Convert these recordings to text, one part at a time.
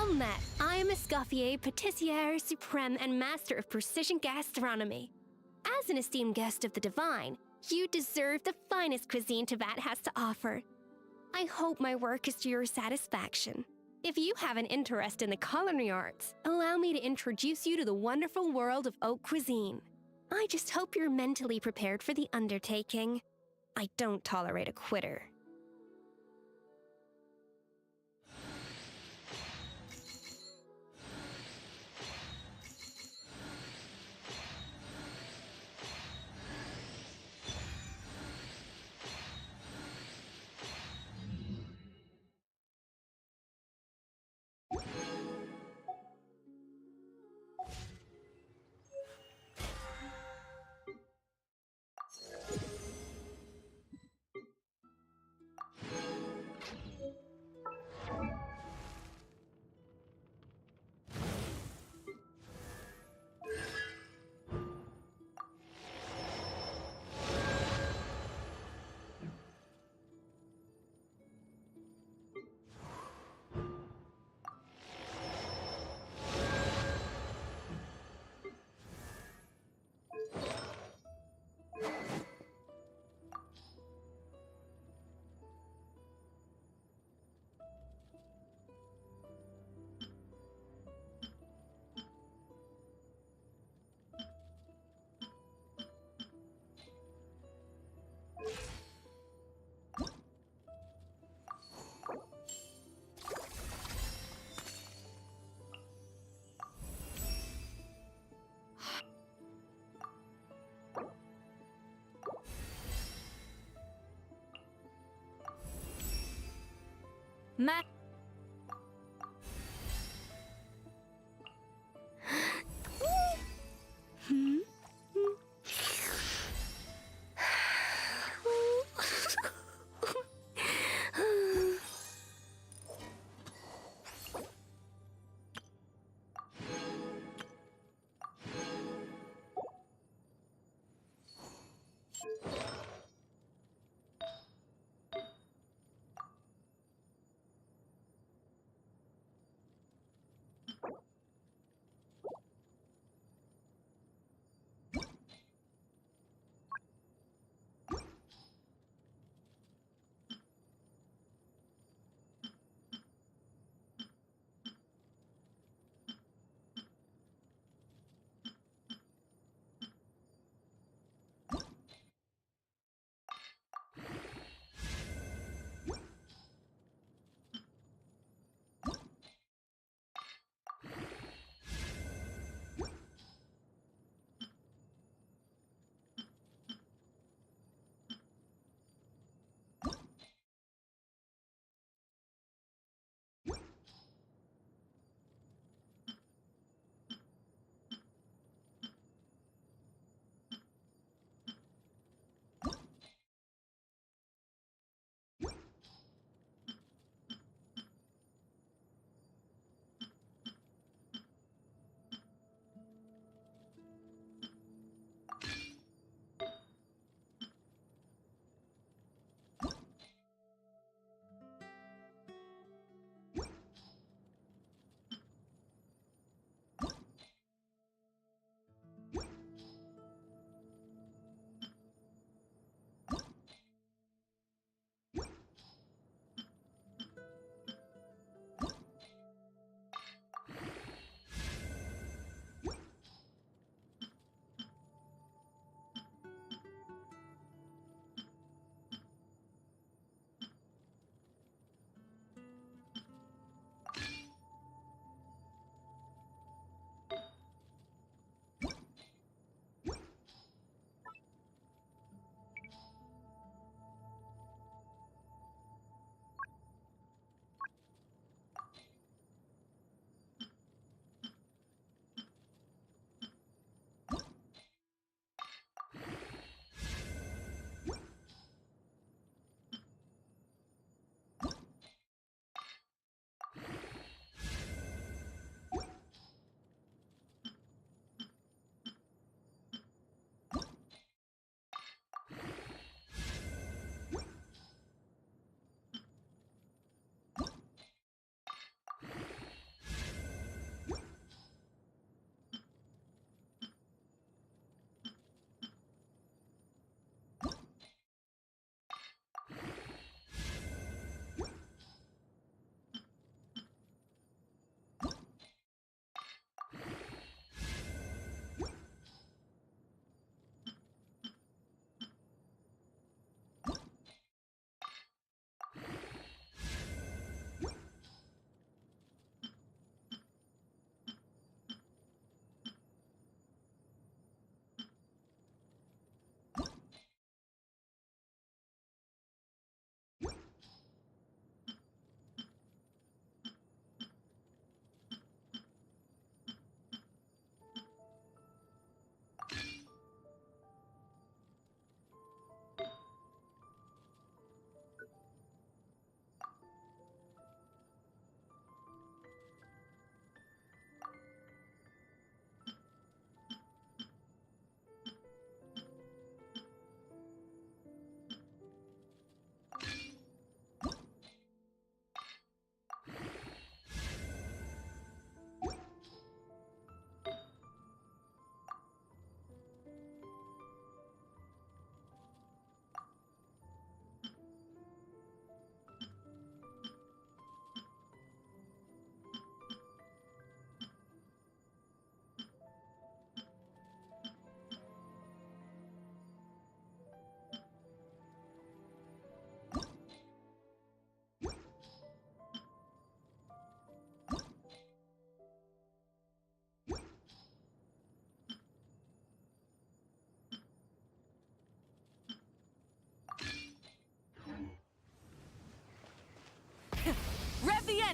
Well met. I am Escoffier, Patissiere Supreme and Master of Precision Gastronomy. As an esteemed guest of the divine, you deserve the finest cuisine Teyvat has to offer. I hope my work is to your satisfaction. If you have an interest in the culinary arts, allow me to introduce you to the wonderful world of haute cuisine. I just hope you're mentally prepared for the undertaking. I don't tolerate a quitter. Matt.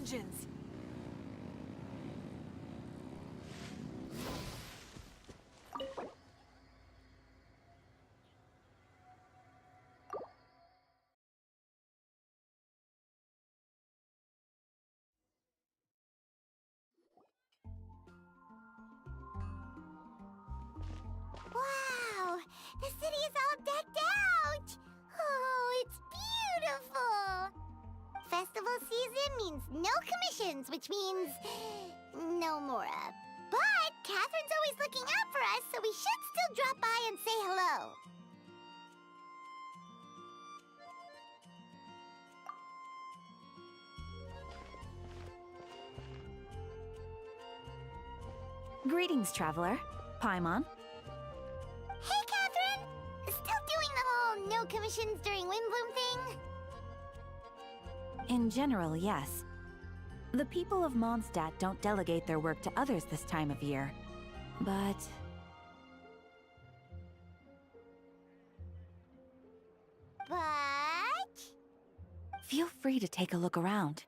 engines! Wow! The city is all decked out! Oh, it's beautiful! Festival season means no commissions, which means no Mora. But Catherine's always looking out for us, so we should still drop by and say hello. Greetings, traveler. Paimon. Hey, Catherine! Still doing the whole no commissions during Windbloom thing? In general, yes. The people of Mondstadt don't delegate their work to others this time of year. But... feel free to take a look around.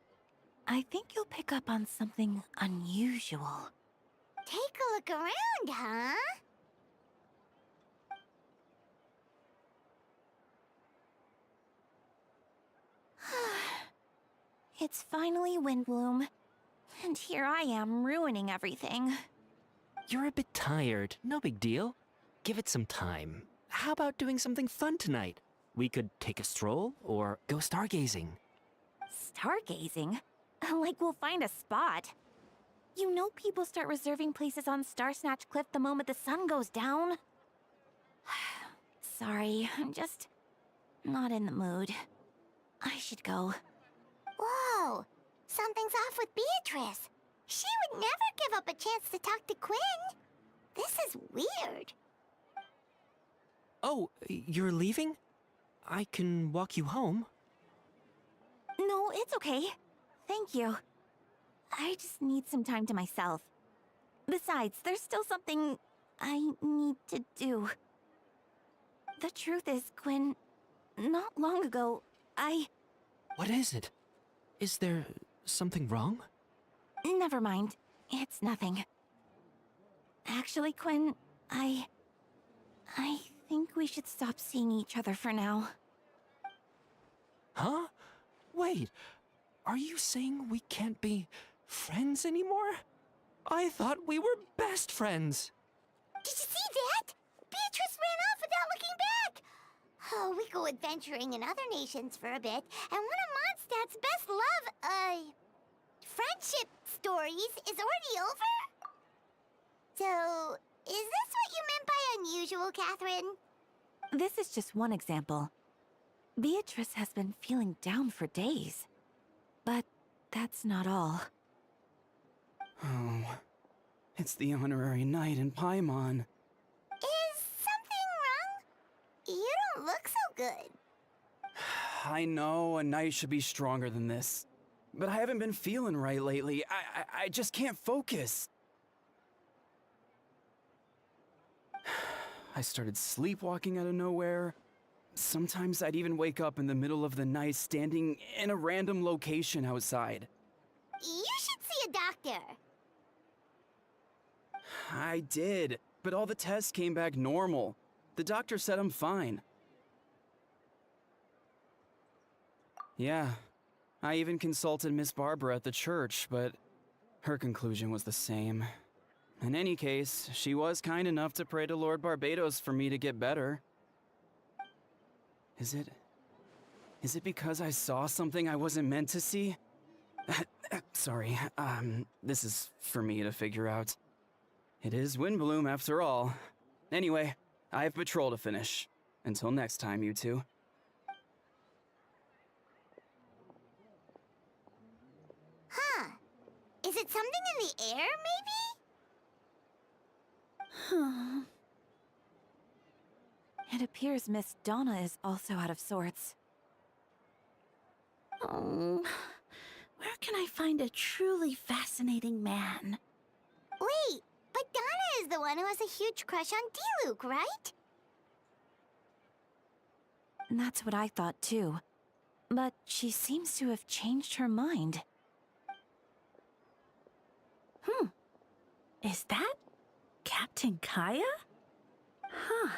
I think you'll pick up on something unusual. Take a look around, huh? It's finally Windbloom. And here I am ruining everything. You're a bit tired. No big deal. Give it some time. How about doing something fun tonight? We could take a stroll or go stargazing. Stargazing? Like we'll find a spot. You know people start reserving places on Starsnatch Cliff the moment the sun goes down? Sorry, I'm just not in the mood. I should go. Whoa! Something's off with Beatrice. She would never give up a chance to talk to Quinn. This is weird. Oh, you're leaving? I can walk you home. No, it's okay. Thank you. I just need some time to myself. Besides, there's still something I need to do. The truth is, Quinn, not long ago, What is it? Is there something wrong? Never mind. It's nothing. Actually, Quinn, I think we should stop seeing each other for now. Huh? Wait, are you saying we can't be friends anymore? I thought we were best friends. Did you see that? Beatrice ran off without looking back. Oh, we go adventuring in other nations for a bit, and one of Mondstadt's best friendship stories is already over? So, is this what you meant by unusual, Catherine? This is just one example. Beatrice has been feeling down for days. But that's not all. Oh, it's the honorary knight in Paimon. Is something wrong? You don't look so good. I know a knight should be stronger than this, but I haven't been feeling right lately. I just can't focus. I started sleepwalking out of nowhere. Sometimes I'd even wake up in the middle of the night standing in a random location outside. You should see a doctor. I did, but all the tests came back normal. The doctor said I'm fine. Yeah, I even consulted Miss Barbara at the church, but her conclusion was the same. In any case, she was kind enough to pray to Lord Barbados for me to get better. Is it because I saw something I wasn't meant to see? Sorry, this is for me to figure out. It is Windbloom after all. Anyway, I have patrol to finish. Until next time, you two. Huh. Is it something in the air, maybe? It appears Miss Donna is also out of sorts. Oh, where can I find a truly fascinating man? Wait, but Donna is the one who has a huge crush on Diluc, right? That's what I thought too. But she seems to have changed her mind. Is that Captain Kaya? Huh.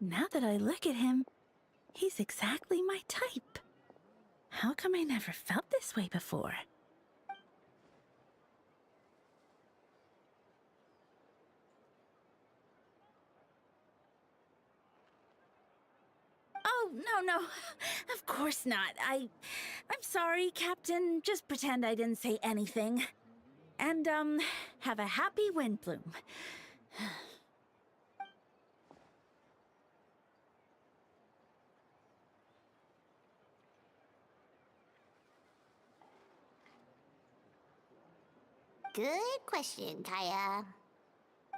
Now that I look at him, he's exactly my type. How come I never felt this way before? Oh, no. Of course not. I'm sorry, Captain. Just pretend I didn't say anything. And, have a happy wind bloom. Good question, Kaya.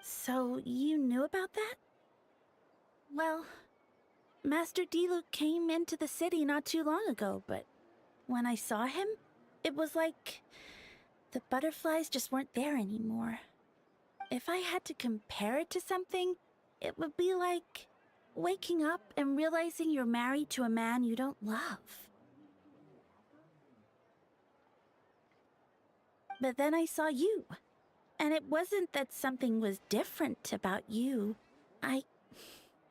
So, you knew about that? Well, Master Diluc came into the city not too long ago, but when I saw him, it was like the butterflies just weren't there anymore. If I had to compare it to something, it would be like waking up and realizing you're married to a man you don't love. But then I saw you, and it wasn't that something was different about you. I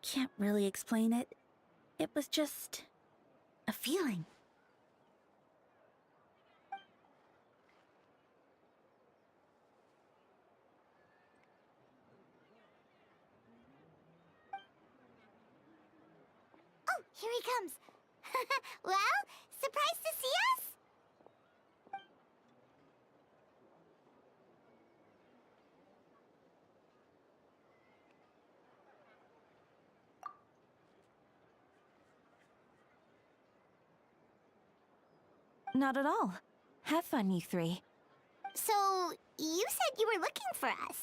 can't really explain it. It was just a feeling. Oh, here he comes. Well, surprised to see us? Not at all. Have fun, you three. So, you said you were looking for us.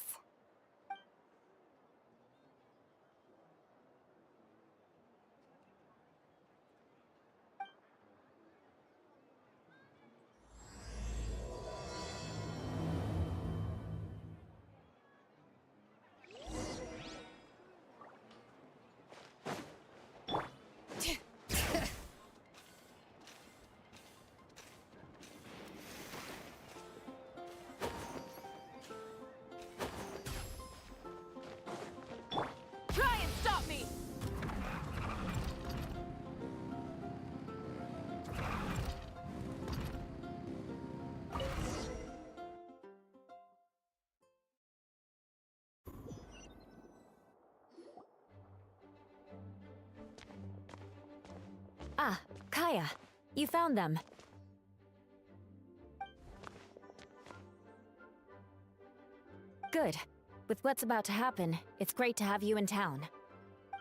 Try and stop me! Ah, Kaya. You found them. Good. With what's about to happen, it's great to have you in town.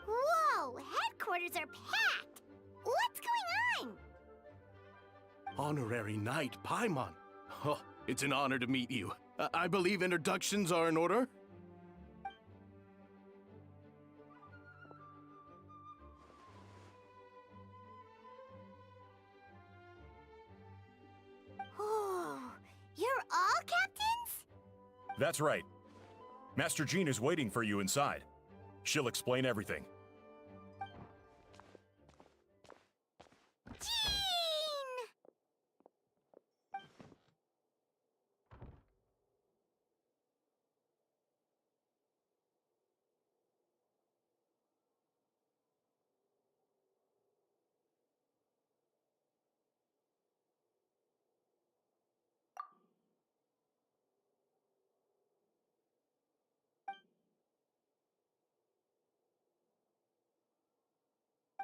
Whoa, headquarters are packed! What's going on? Honorary Knight Paimon. Oh, it's an honor to meet you. I believe introductions are in order? Oh, you're all captains? That's right. Master Jean is waiting for you inside. She'll explain everything. Jean!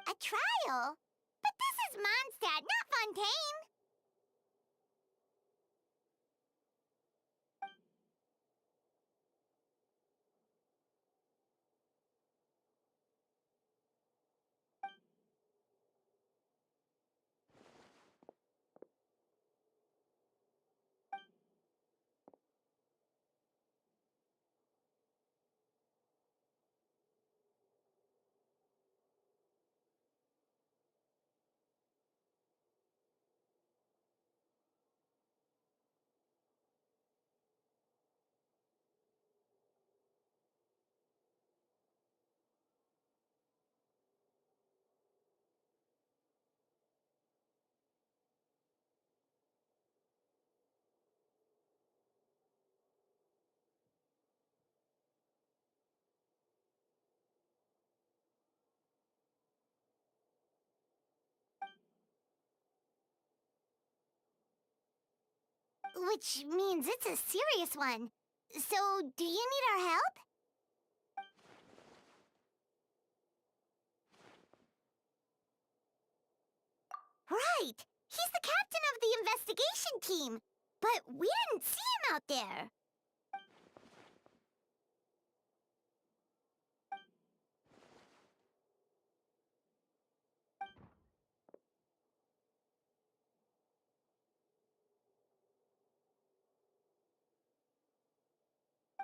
A trial? But this is Mondstadt, not Fontaine! which means it's a serious one. So, do you need our help? Right! He's the captain of the investigation team, but we didn't see him out there.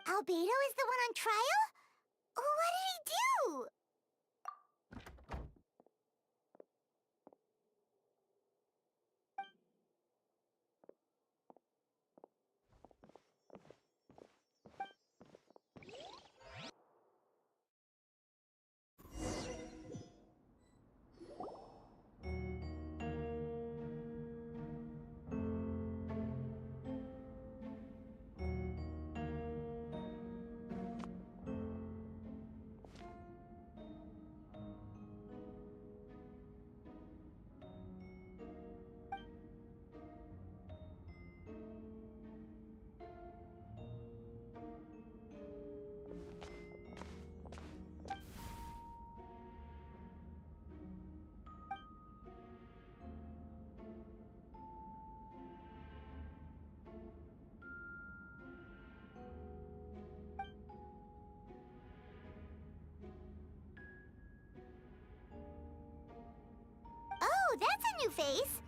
Albedo is the one on trial? What did he do? Oh, that's a new face.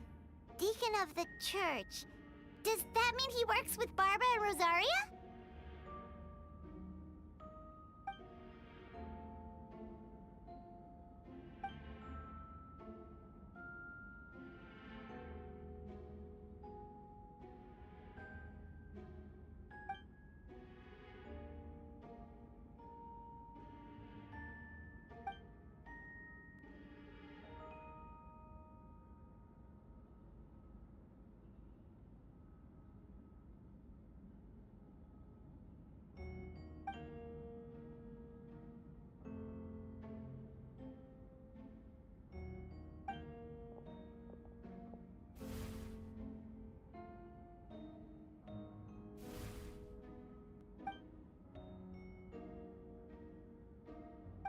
Deacon of the church. Does that mean he works with Barbara and Rosaria?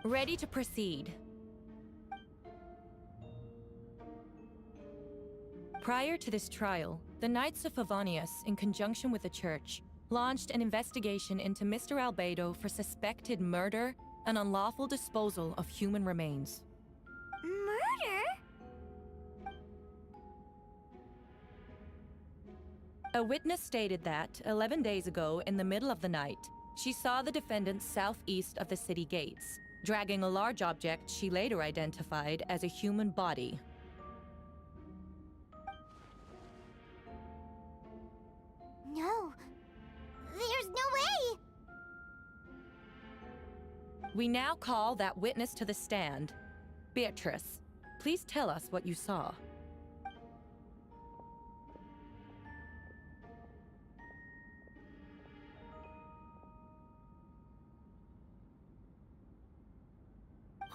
Ready to proceed. Prior to this trial, the Knights of Favonius, in conjunction with the Church, launched an investigation into Mr. Albedo for suspected murder and unlawful disposal of human remains. Murder? A witness stated that, 11 days ago, in the middle of the night, she saw the defendant southeast of the city gates, dragging a large object she later identified as a human body. No. There's no way! We now call that witness to the stand. Beatrice, please tell us what you saw.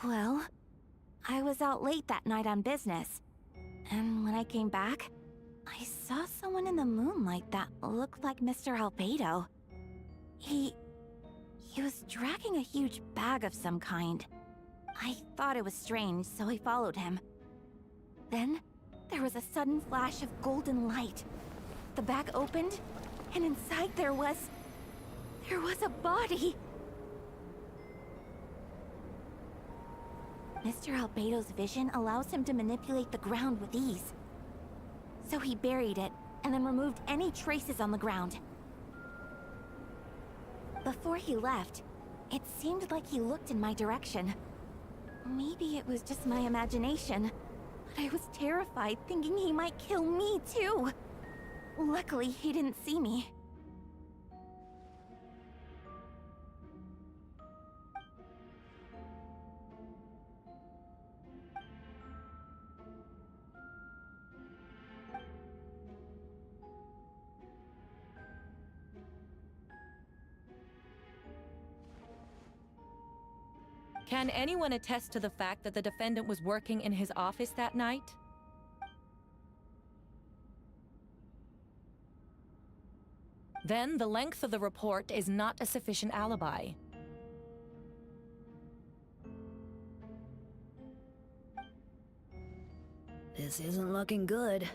Well, I was out late that night on business. And when I came back, I saw someone in the moonlight that looked like Mr. Albedo. He was dragging a huge bag of some kind. I thought it was strange, so I followed him. Then, there was a sudden flash of golden light. The bag opened, and inside there was a body! Mr. Albedo's vision allows him to manipulate the ground with ease. So he buried it, and then removed any traces on the ground. Before he left, it seemed like he looked in my direction. Maybe it was just my imagination, but I was terrified thinking he might kill me too. Luckily, he didn't see me. Can anyone attest to the fact that the defendant was working in his office that night? then the length of the report is not a sufficient alibi. This isn't looking good.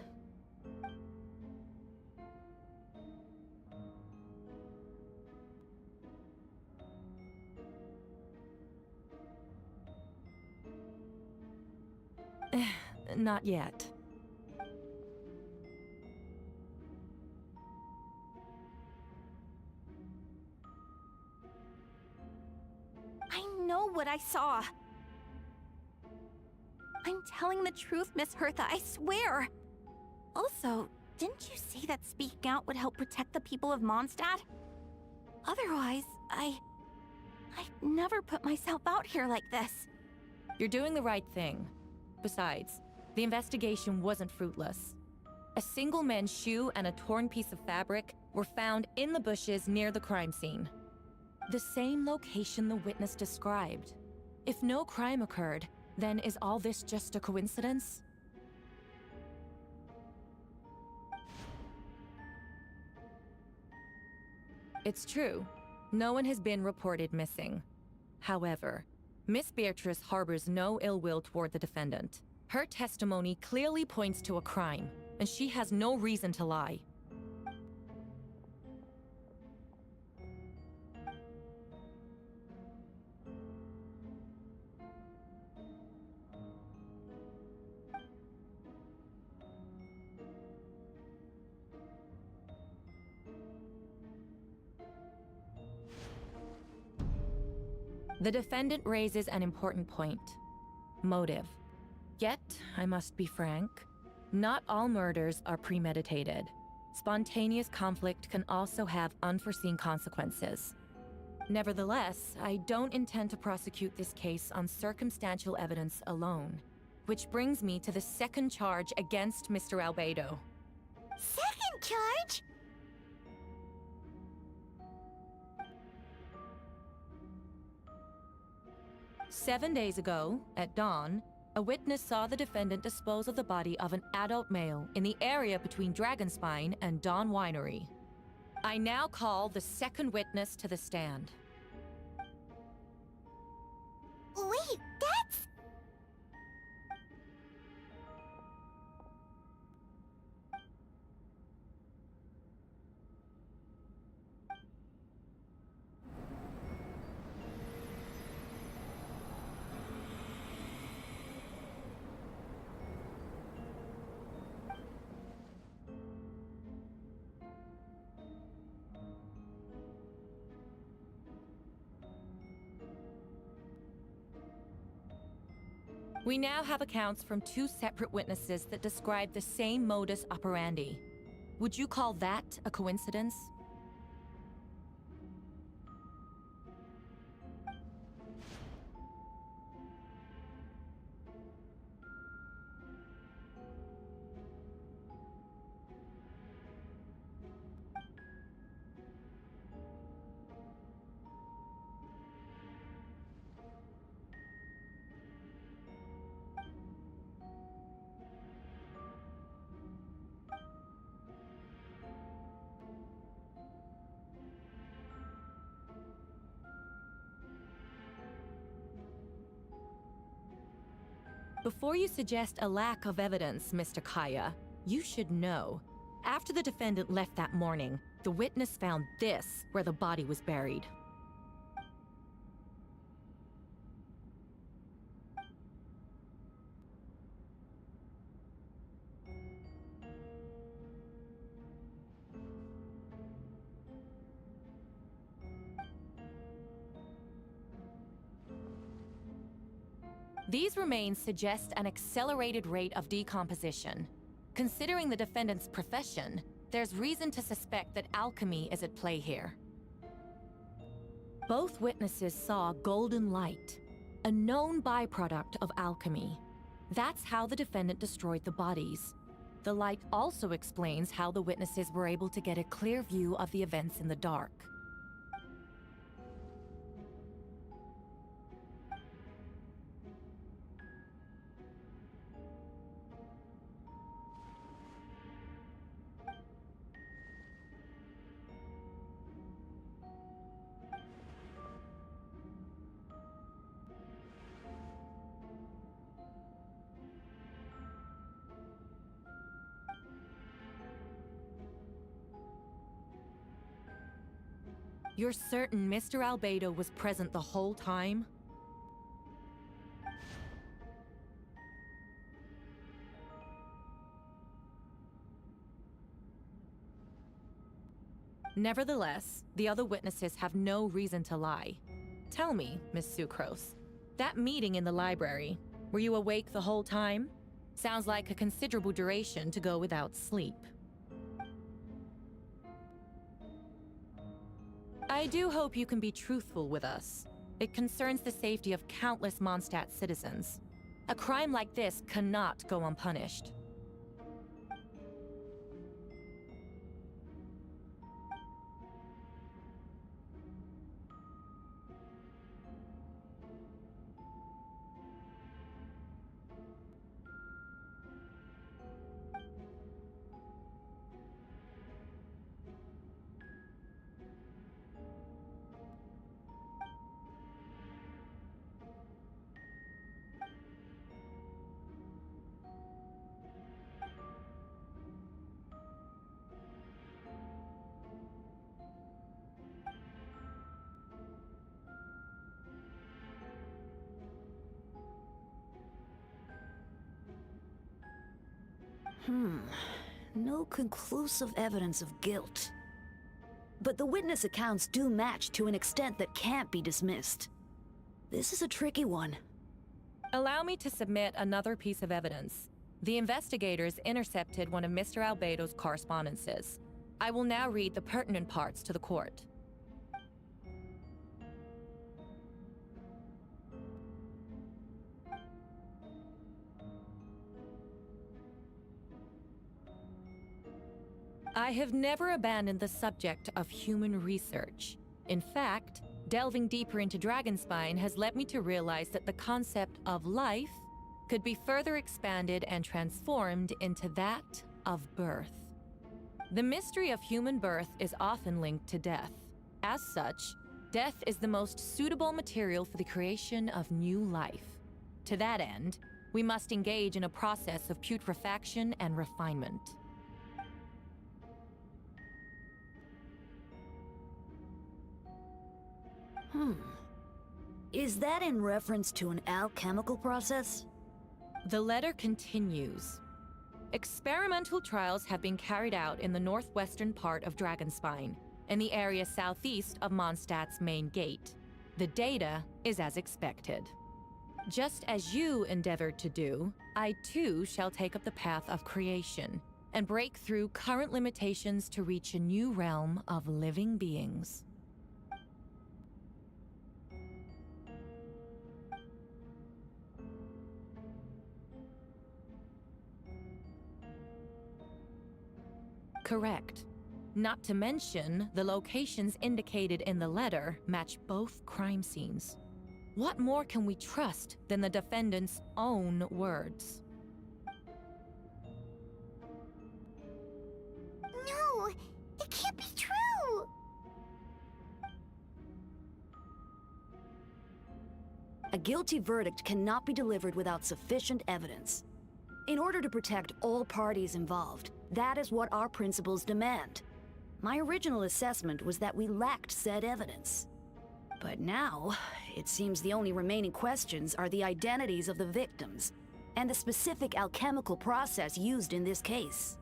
Not yet. I know what I saw. I'm telling the truth, Miss Hertha, I swear. Also, didn't you say that speaking out would help protect the people of Mondstadt? Otherwise, I'd never put myself out here like this. You're doing the right thing. Besides, the investigation wasn't fruitless. A single men's shoe and a torn piece of fabric were found in the bushes near the crime scene. The same location the witness described. If no crime occurred, then is all this just a coincidence? It's true. No one has been reported missing. However, Miss Beatrice harbors no ill will toward the defendant. Her testimony clearly points to a crime, and she has no reason to lie. The defendant raises an important point: motive. Yet, I must be frank, not all murders are premeditated. Spontaneous conflict can also have unforeseen consequences. Nevertheless, I don't intend to prosecute this case on circumstantial evidence alone. Which brings me to the second charge against Mr. Albedo. Second charge? 7 days ago, at dawn, a witness saw the defendant dispose of the body of an adult male in the area between Dragonspine and Dawn Winery. I now call the second witness to the stand. Wait, that's... We now have accounts from 2 separate witnesses that describe the same modus operandi. Would you call that a coincidence? Before you suggest a lack of evidence, Mr. Kaya, you should know. After the defendant left that morning, the witness found this where the body was buried. These remains suggest an accelerated rate of decomposition. Considering the defendant's profession, there's reason to suspect that alchemy is at play here. Both witnesses saw golden light, a known byproduct of alchemy. That's how the defendant destroyed the bodies. The light also explains how the witnesses were able to get a clear view of the events in the dark. You're certain Mr. Albedo was present the whole time? Nevertheless, the other witnesses have no reason to lie. Tell me, Miss Sucrose, that meeting in the library, were you awake the whole time? Sounds like a considerable duration to go without sleep. I do hope you can be truthful with us. It concerns the safety of countless Mondstadt citizens. A crime like this cannot go unpunished. No conclusive evidence of guilt. But the witness accounts do match to an extent that can't be dismissed. This is a tricky one. Allow me to submit another piece of evidence. The investigators intercepted one of Mr. Albedo's correspondences. I will now read the pertinent parts to the court. I have never abandoned the subject of human research. In fact, delving deeper into Dragonspine has led me to realize that the concept of life could be further expanded and transformed into that of birth. The mystery of human birth is often linked to death. As such, death is the most suitable material for the creation of new life. To that end, we must engage in a process of putrefaction and refinement. Is that in reference to an alchemical process? The letter continues. Experimental trials have been carried out in the northwestern part of Dragonspine, in the area southeast of Mondstadt's main gate. The data is as expected. Just as you endeavored to do, I too shall take up the path of creation and break through current limitations to reach a new realm of living beings. Correct. Not to mention, the locations indicated in the letter match both crime scenes. What more can we trust than the defendant's own words? No, it can't be true. A guilty verdict cannot be delivered without sufficient evidence. In order to protect all parties involved, that is what our principles demand. My original assessment was that we lacked said evidence. But now, it seems the only remaining questions are the identities of the victims and the specific alchemical process used in this case.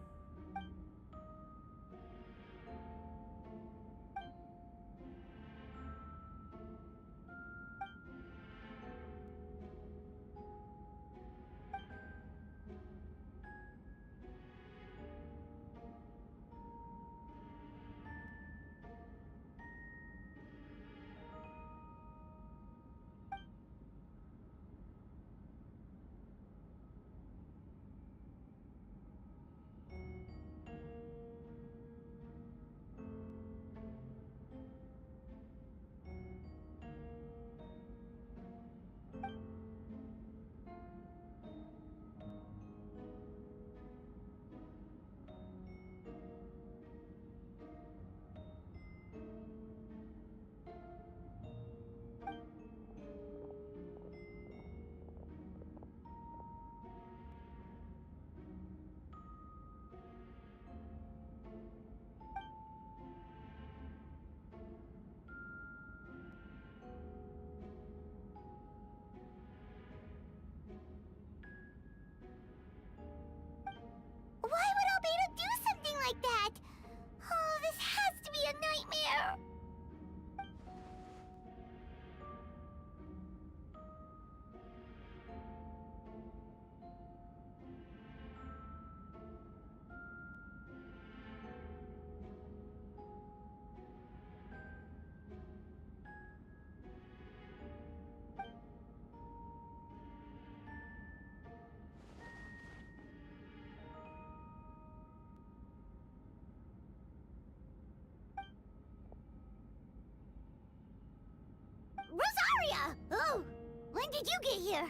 When did you get here?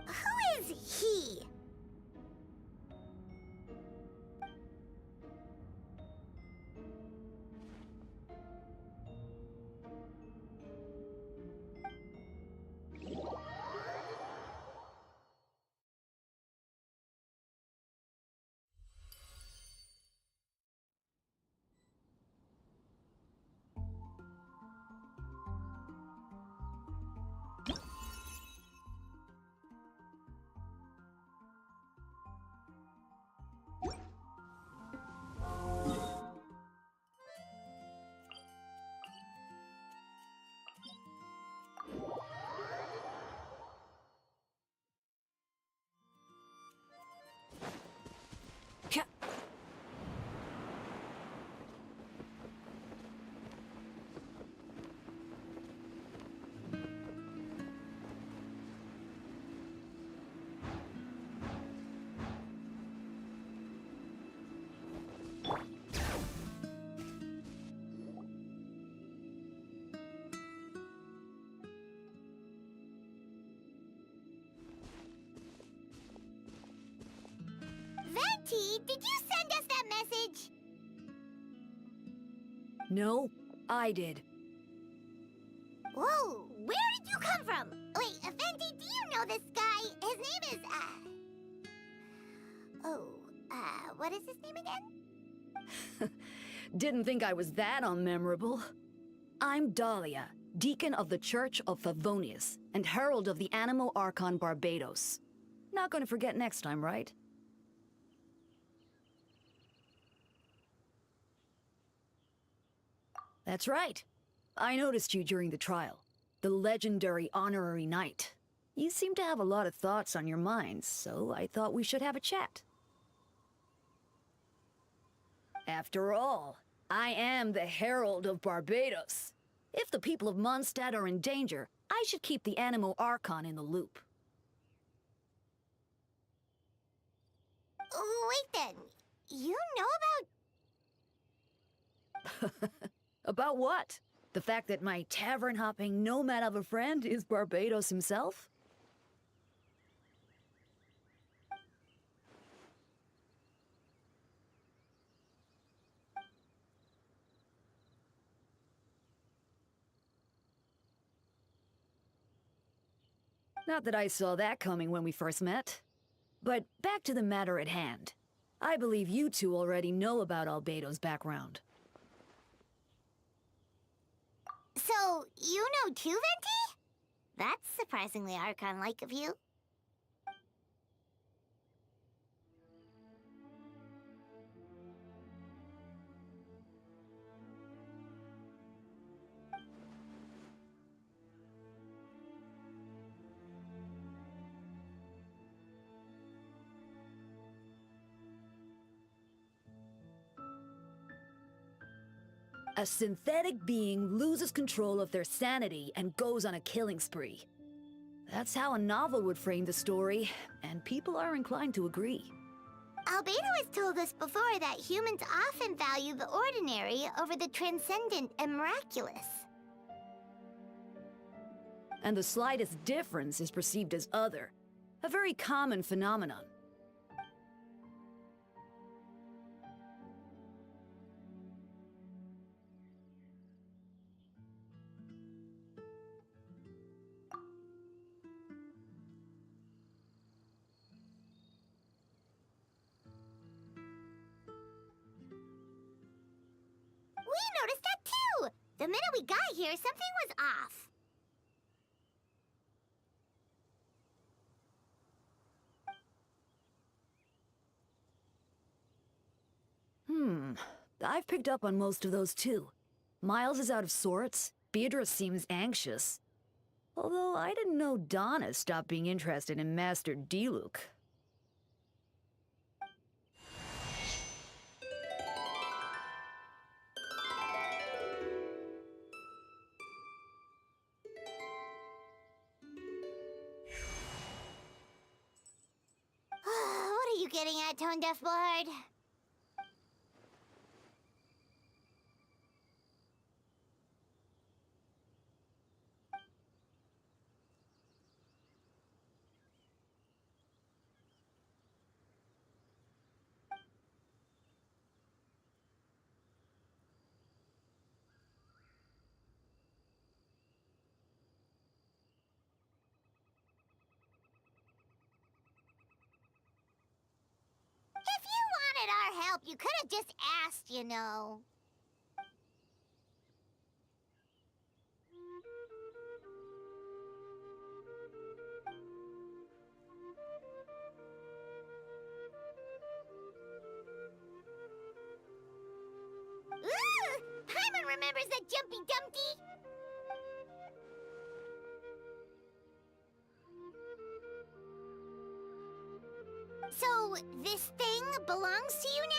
Who is he? Venti, did you send us that message? No, I did. Whoa, where did you come from? Wait, Venti, do you know this guy? His name is, what is his name again? Didn't think I was that unmemorable. I'm Dahlia, Deacon of the Church of Favonius, and Herald of the Animo Archon Barbados. Not gonna forget next time, right? That's right. I noticed you during the trial. The legendary honorary knight. You seem to have a lot of thoughts on your mind, so I thought we should have a chat. After all, I am the Herald of Barbados. If the people of Mondstadt are in danger, I should keep the Animo Archon in the loop. Wait then, you know about... About what? The fact that my tavern-hopping nomad of a friend is Barbados himself? Not that I saw that coming when we first met. But back to the matter at hand. I believe you two already know about Albedo's background. So, you know too, Venti? That's surprisingly Archon-like of you. A synthetic being loses control of their sanity and goes on a killing spree. That's how a novel would frame the story, and people are inclined to agree. Albedo has told us before that humans often value the ordinary over the transcendent and miraculous. And the slightest difference is perceived as other, a very common phenomenon. We noticed that too! The minute we got here, something was off. I've picked up on most of those too. Miles is out of sorts. Beatrice seems anxious. Although I didn't know Donna stopped being interested in Master Diluc. What are you getting at, Tone Deaf Bard? needed our help, you could have just asked, you know. Ooh! Paimon remembers that Jumpy Dumpty! So, this thing belongs to you now?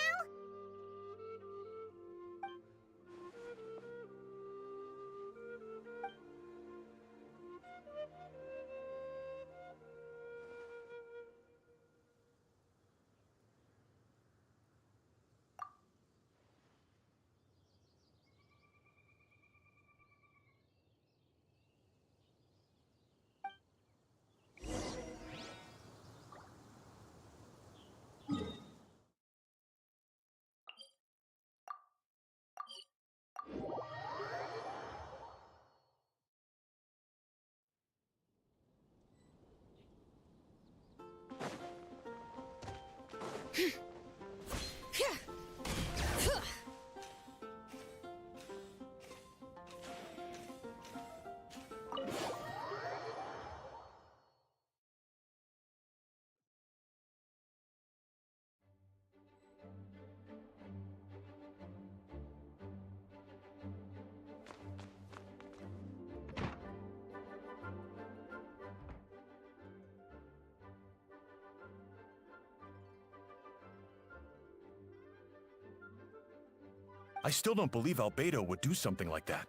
I still don't believe Albedo would do something like that.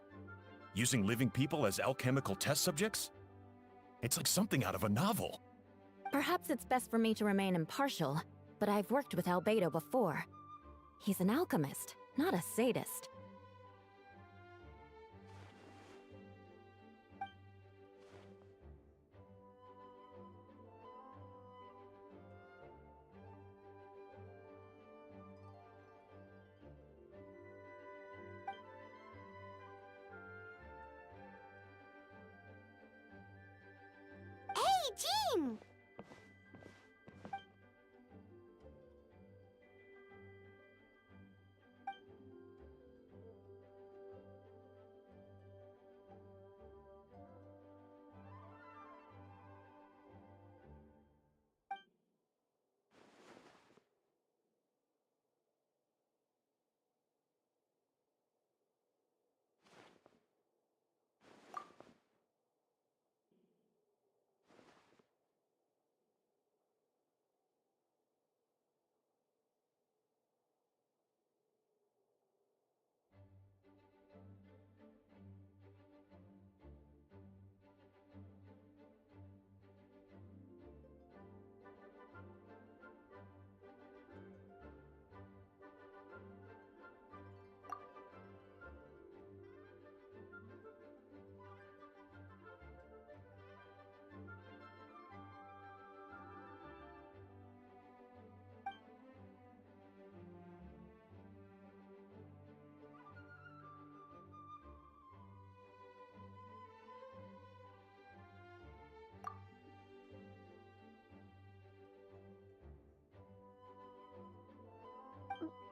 Using living people as alchemical test subjects? It's like something out of a novel. Perhaps it's best for me to remain impartial, but I've worked with Albedo before. He's an alchemist, not a sadist. Hey, Jean!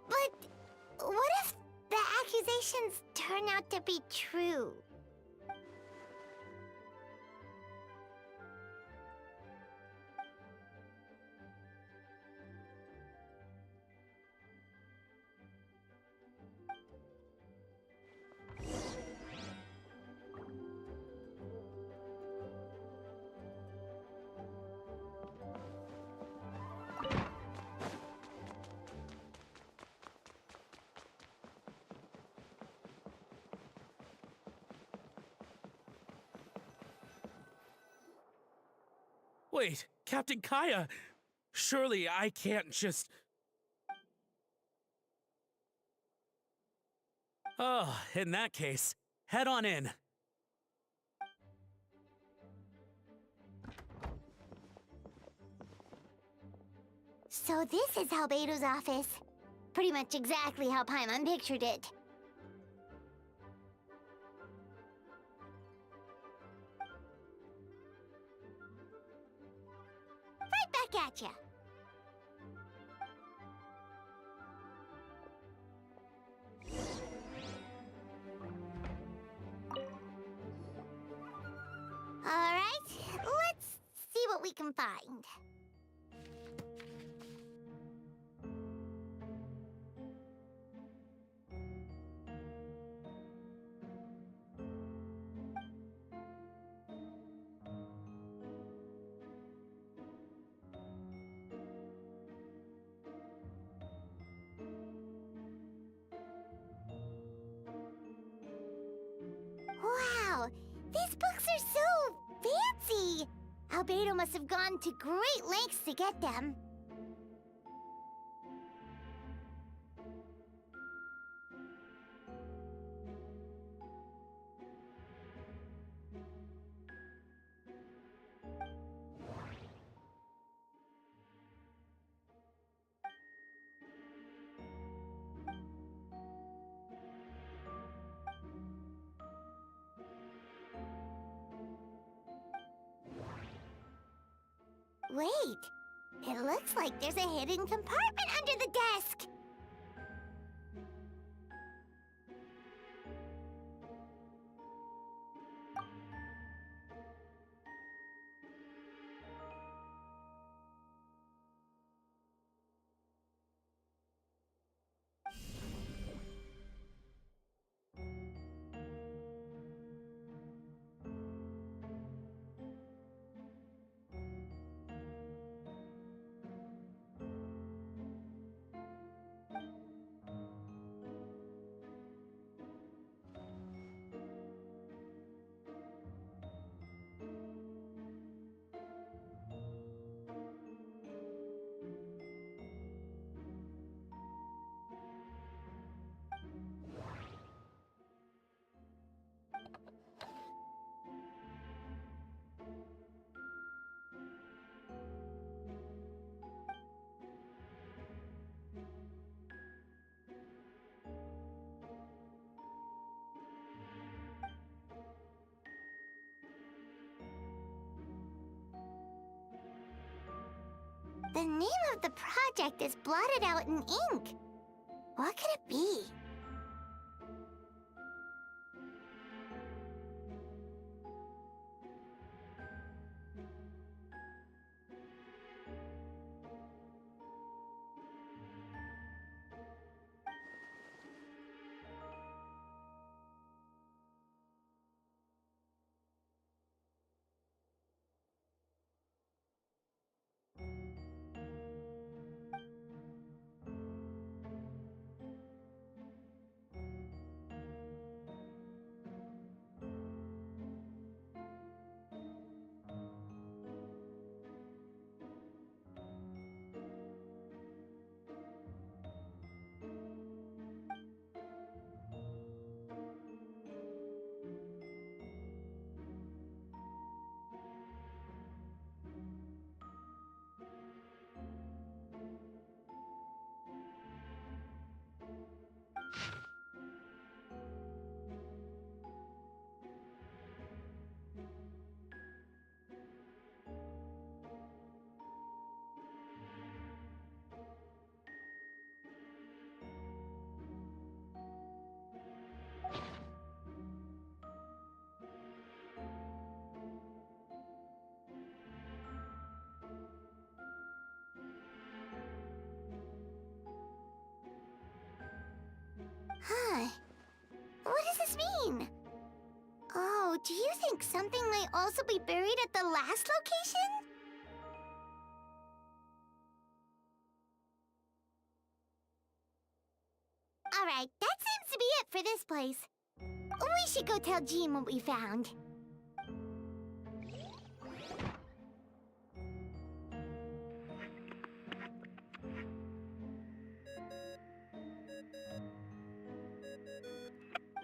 But what if the accusations turn out to be true? Wait, Captain Kaya! Surely I can't just... Oh, in that case, head on in. So this is Albedo's office. Pretty much exactly how Paimon pictured it. Right back at ya. we can find. Wow, these books are so fancy! Albedo must have gone to great lengths to get them. Wait, it looks like there's a hidden compartment under the desk. The name of the project is blotted out in ink. What could it be? Huh. What does this mean? Oh, do you think something might also be buried at the last location? Alright, that seems to be it for this place. We should go tell Jean what we found.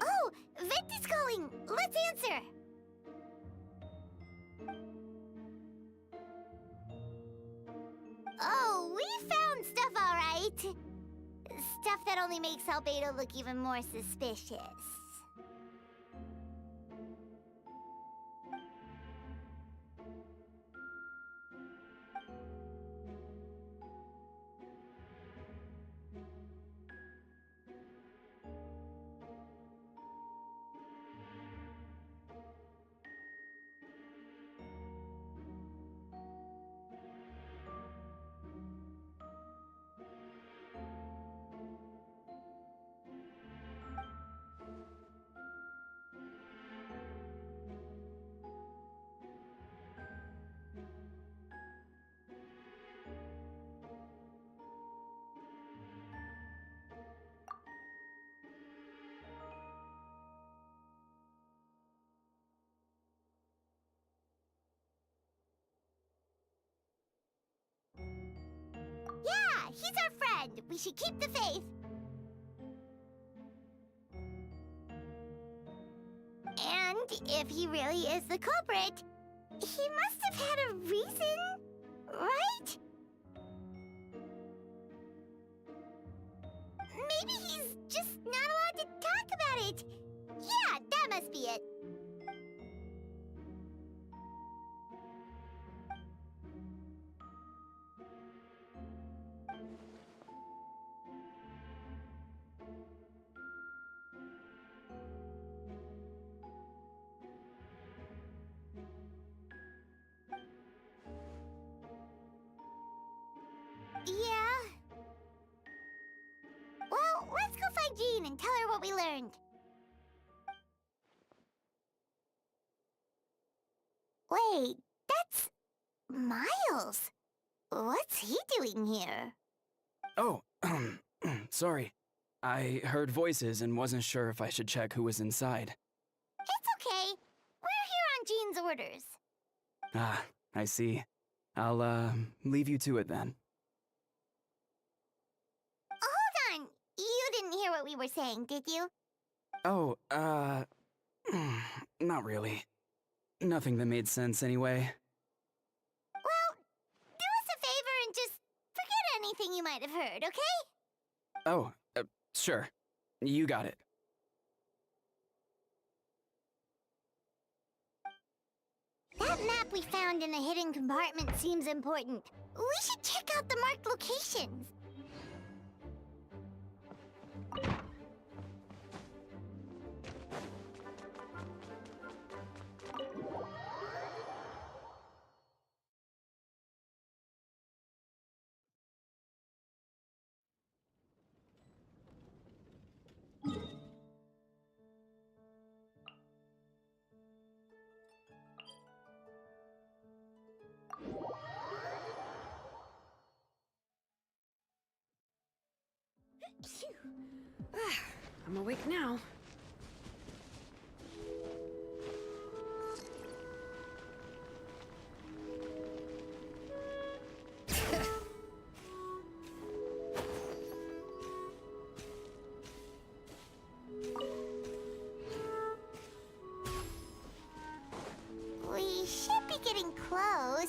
Oh, Vecti's calling! Let's answer! Oh, we found stuff alright. Stuff that only makes Albedo look even more suspicious. happened. We should keep the faith. And if he really is the culprit, he must have had a reason, right? Maybe he's just not allowed to talk about it. Yeah, that must be it. Yeah. Well, let's go find Jean and tell her what we learned. Wait, that's Miles. What's he doing here? Oh, sorry. I heard voices and wasn't sure if I should check who was inside. It's okay. We're here on Jean's orders. Ah, I see. I'll, leave you to it then. Hold on. You didn't hear what we were saying, did you? Oh, not really. Nothing that made sense anyway. Well, do us a favor and just forget anything you might have heard, okay? Oh, sure. You got it. That map we found in the hidden compartment seems important. We should check out the marked locations. I'm awake now. We should be getting close.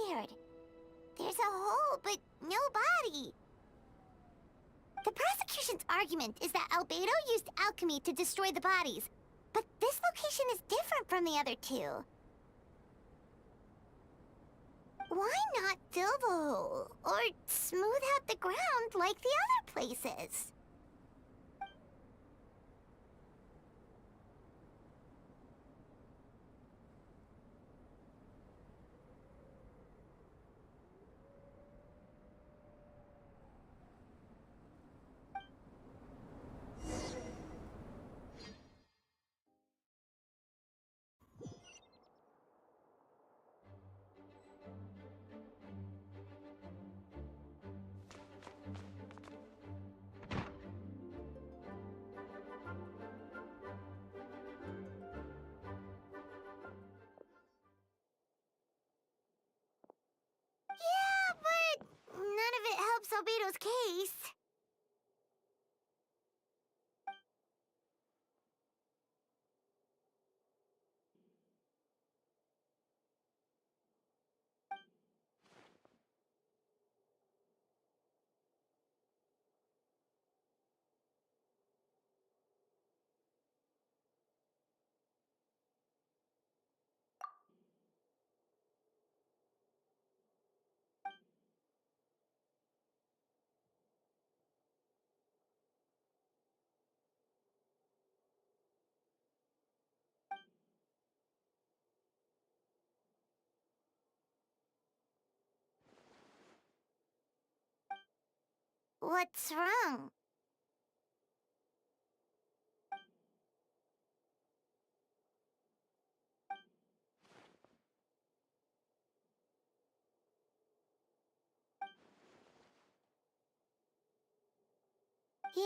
Weird. There's a hole, but no body. The prosecution's argument is that Albedo used alchemy to destroy the bodies, but this location is different from the other two. Why not fill the hole, or smooth out the ground like the other places? What's wrong? Yeah,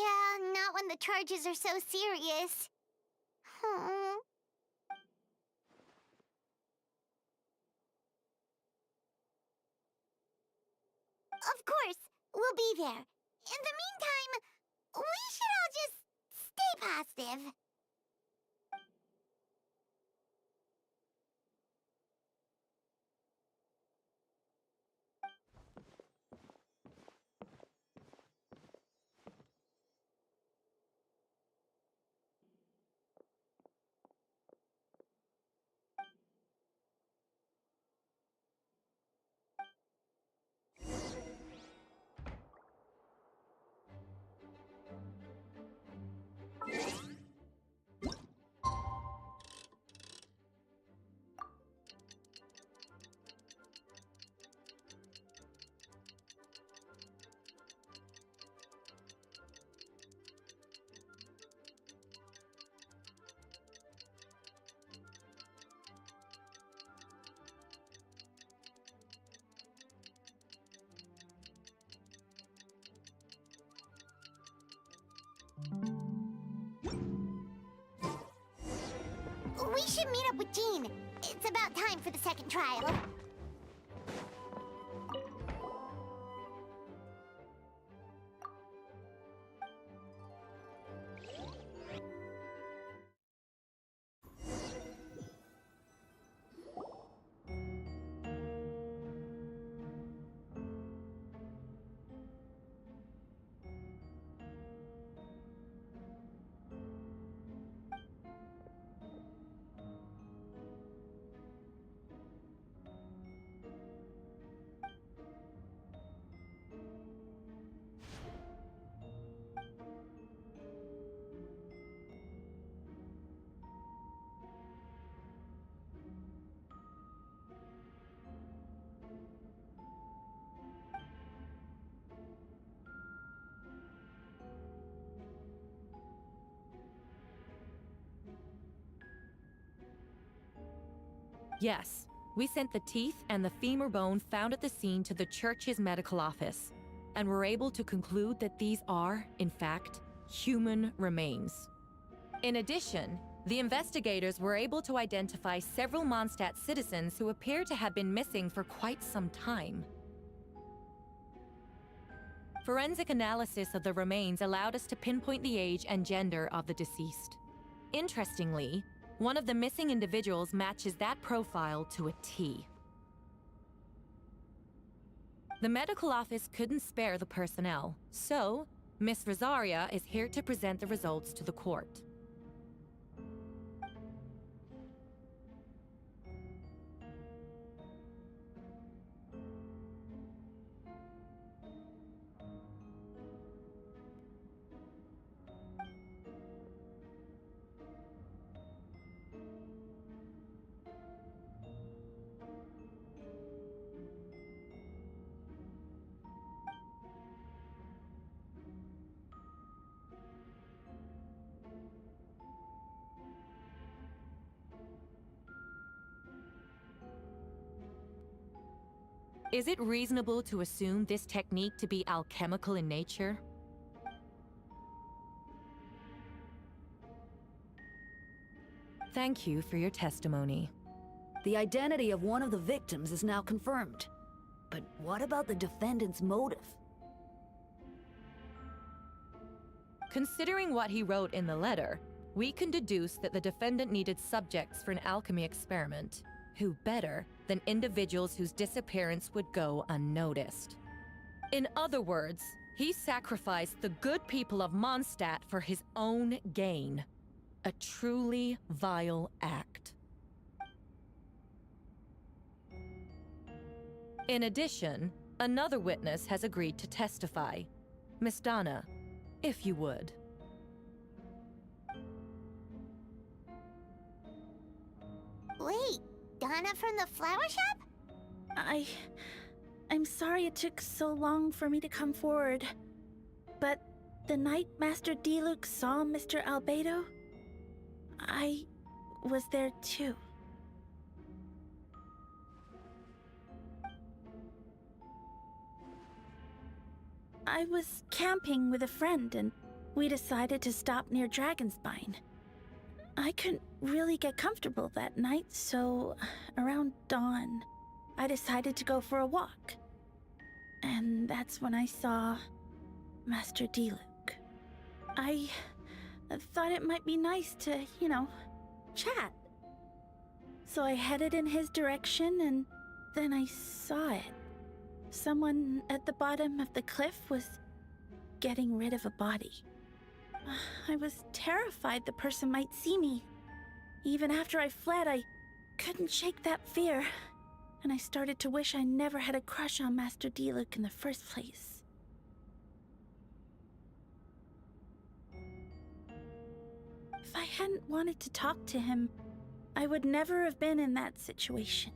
not when the charges are so serious. Hmm. Of course, we'll be there. In the meantime, we should all just stay positive. We should meet up with Jean. It's about time for the second trial. Yes, we sent the teeth and the femur bone found at the scene to the church's medical office, and were able to conclude that these are, in fact, human remains. In addition, the investigators were able to identify several Mondstadt citizens who appear to have been missing for quite some time. Forensic analysis of the remains allowed us to pinpoint the age and gender of the deceased. Interestingly, one of the missing individuals matches that profile to a T. The medical office couldn't spare the personnel, so Miss Rosaria is here to present the results to the court. Is it reasonable to assume this technique to be alchemical in nature? Thank you for your testimony. The identity of one of the victims is now confirmed. But what about the defendant's motive? Considering what he wrote in the letter, we can deduce that the defendant needed subjects for an alchemy experiment. Who better than individuals whose disappearance would go unnoticed? In other words, he sacrificed the good people of Mondstadt for his own gain. A truly vile act. In addition, another witness has agreed to testify. Miss Donna, if you would. Wait, Donna from the flower shop? I'm sorry it took so long for me to come forward. But the night Master Diluc saw Mr. Albedo, I was there too. I was camping with a friend and we decided to stop near Dragonspine. I couldn't really get comfortable that night, so around dawn, I decided to go for a walk. And that's when I saw Master Diluc. I thought it might be nice to, chat. So I headed in his direction and then I saw it. Someone at the bottom of the cliff was getting rid of a body. I was terrified the person might see me. Even after I fled, I couldn't shake that fear. And I started to wish I never had a crush on Master Diluc in the first place. If I hadn't wanted to talk to him, I would never have been in that situation.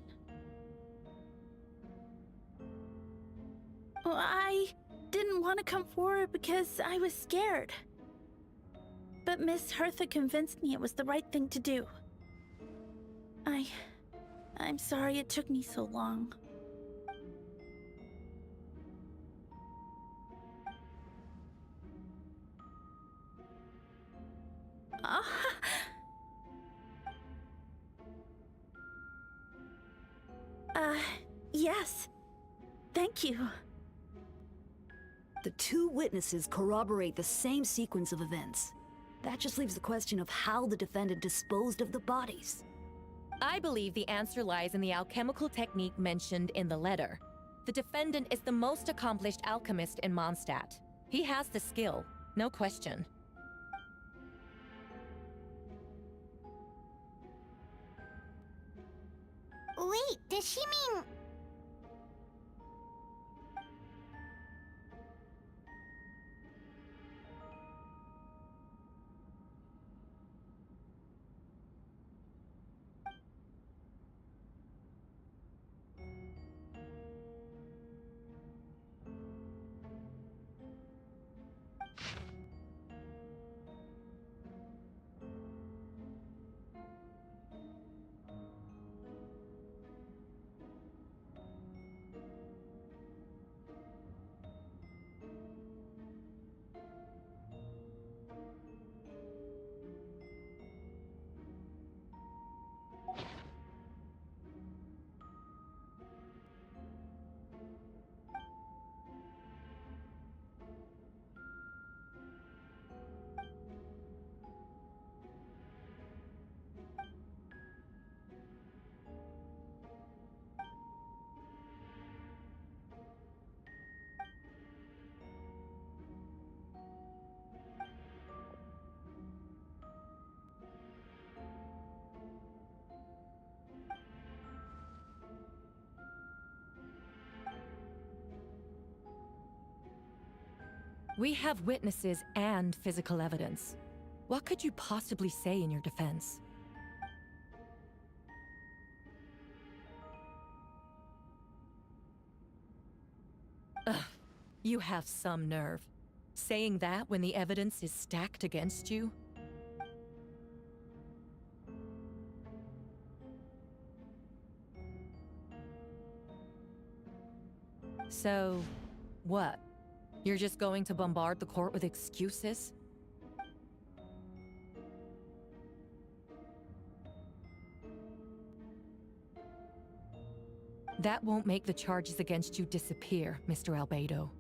Well, I didn't want to come forward because I was scared. But Miss Hertha convinced me it was the right thing to do. I'm sorry it took me so long. Yes. Thank you. The two witnesses corroborate the same sequence of events. That just leaves the question of how the defendant disposed of the bodies. I believe the answer lies in the alchemical technique mentioned in the letter. The defendant is the most accomplished alchemist in Mondstadt. He has the skill, no question. Wait, does she mean... We have witnesses and physical evidence. What could you possibly say in your defense? Ugh, you have some nerve. Saying that when the evidence is stacked against you? So, what? You're just going to bombard the court with excuses? That won't make the charges against you disappear, Mr. Albedo.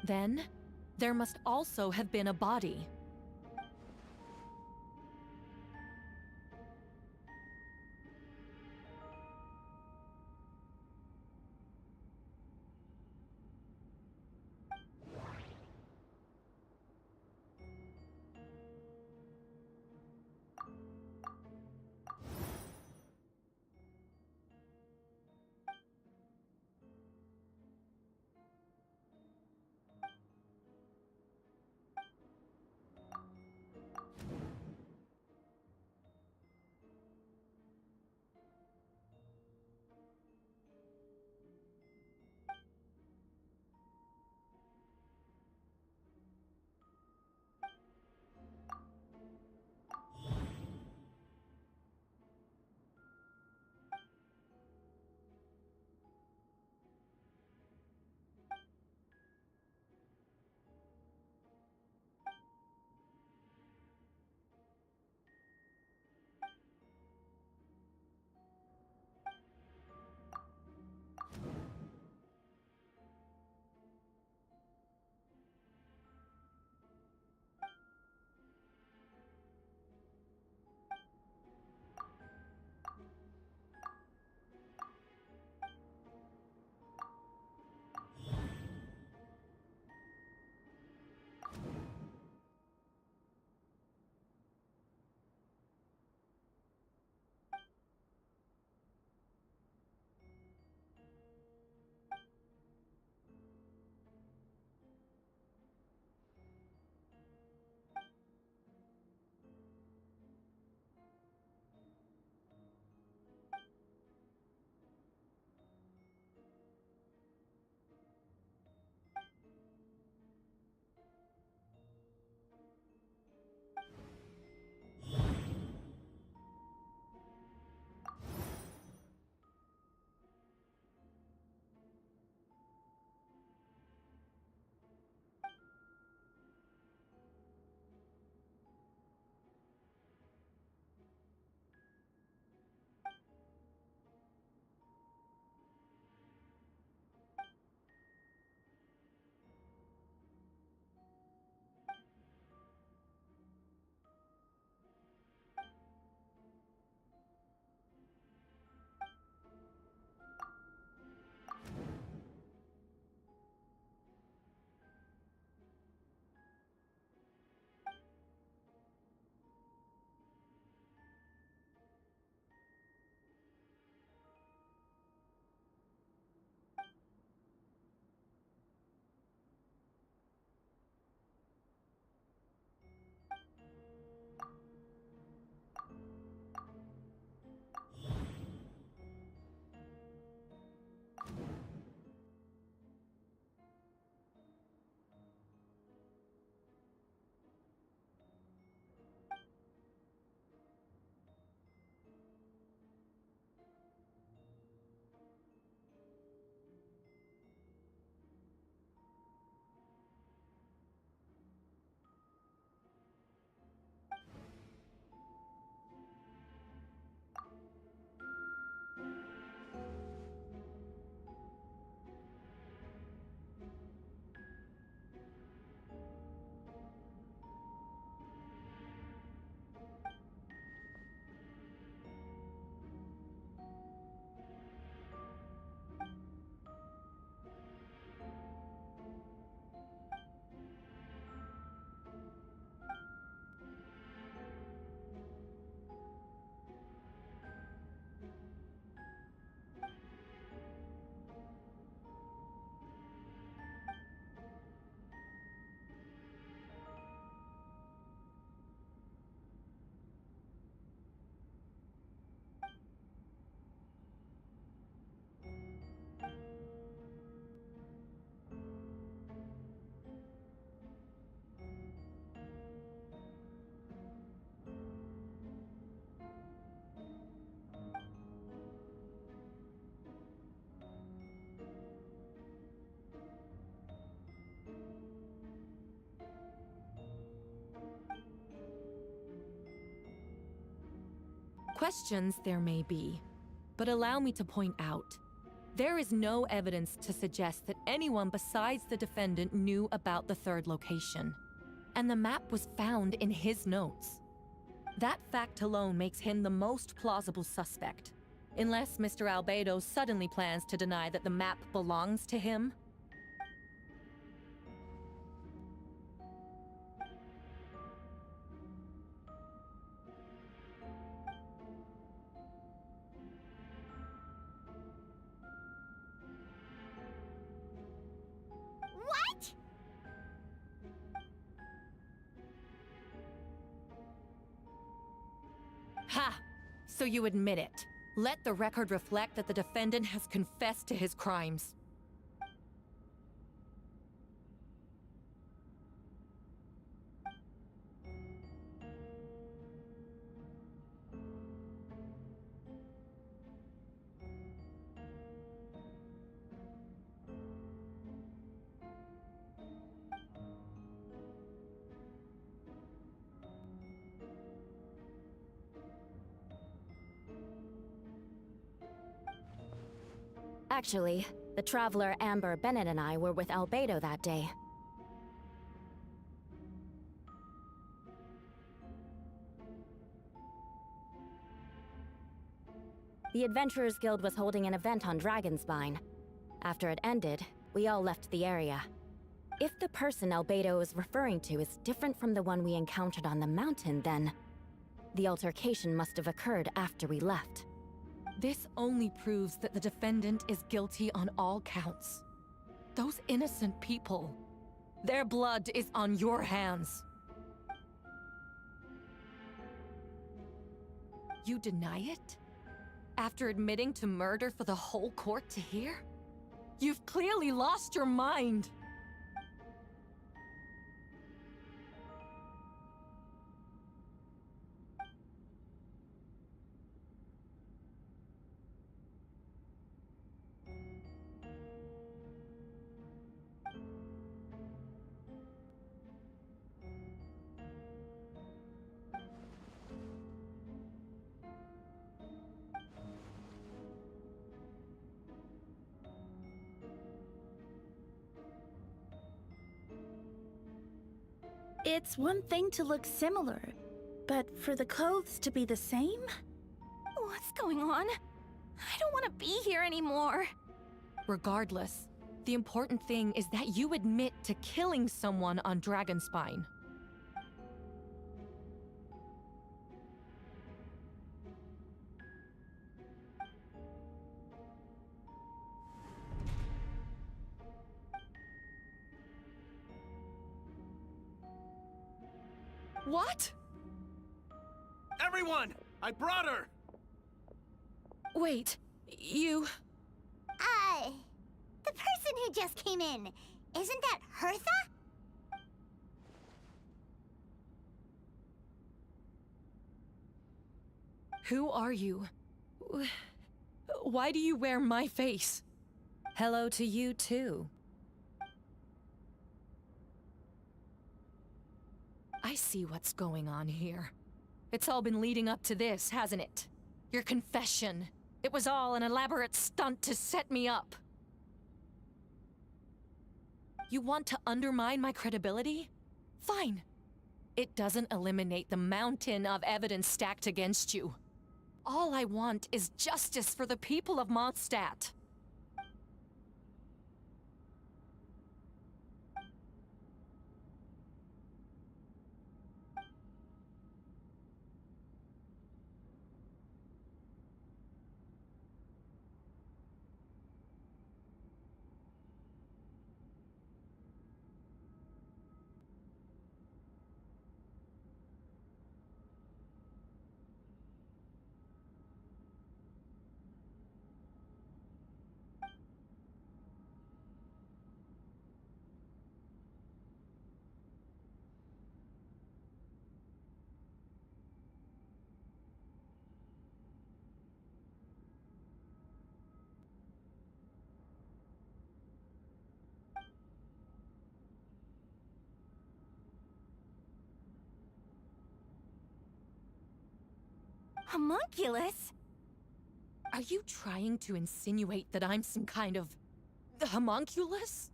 Then, there must also have been a body. Questions there may be, but allow me to point out. There is no evidence to suggest that anyone besides the defendant knew about the third location. And the map was found in his notes. That fact alone makes him the most plausible suspect. Unless Mr. Albedo suddenly plans to deny that the map belongs to him. What? Ha! So you admit it. Let the record reflect that the defendant has confessed to his crimes. Actually, the traveler Amber Bennett and I were with Albedo that day. The Adventurers Guild was holding an event on Dragonspine. After it ended, we all left the area. If the person Albedo is referring to is different from the one we encountered on the mountain, then the altercation must have occurred after we left. This only proves that the defendant is guilty on all counts. Those innocent people, their blood is on your hands. You deny it? After admitting to murder for the whole court to hear? You've clearly lost your mind. It's one thing to look similar, but for the clothes to be the same? What's going on? I don't want to be here anymore. Regardless, the important thing is that you admit to killing someone on Dragonspine. What? Everyone! I brought her! Wait, you... The person who just came in, isn't that Hertha? Who are you? Why do you wear my face? Hello to you, too. I see what's going on here. It's all been leading up to this, hasn't it? Your confession. It was all an elaborate stunt to set me up. You want to undermine my credibility? Fine. It doesn't eliminate the mountain of evidence stacked against you. All I want is justice for the people of Mondstadt. Homunculus? Are you trying to insinuate that I'm some kind of homunculus?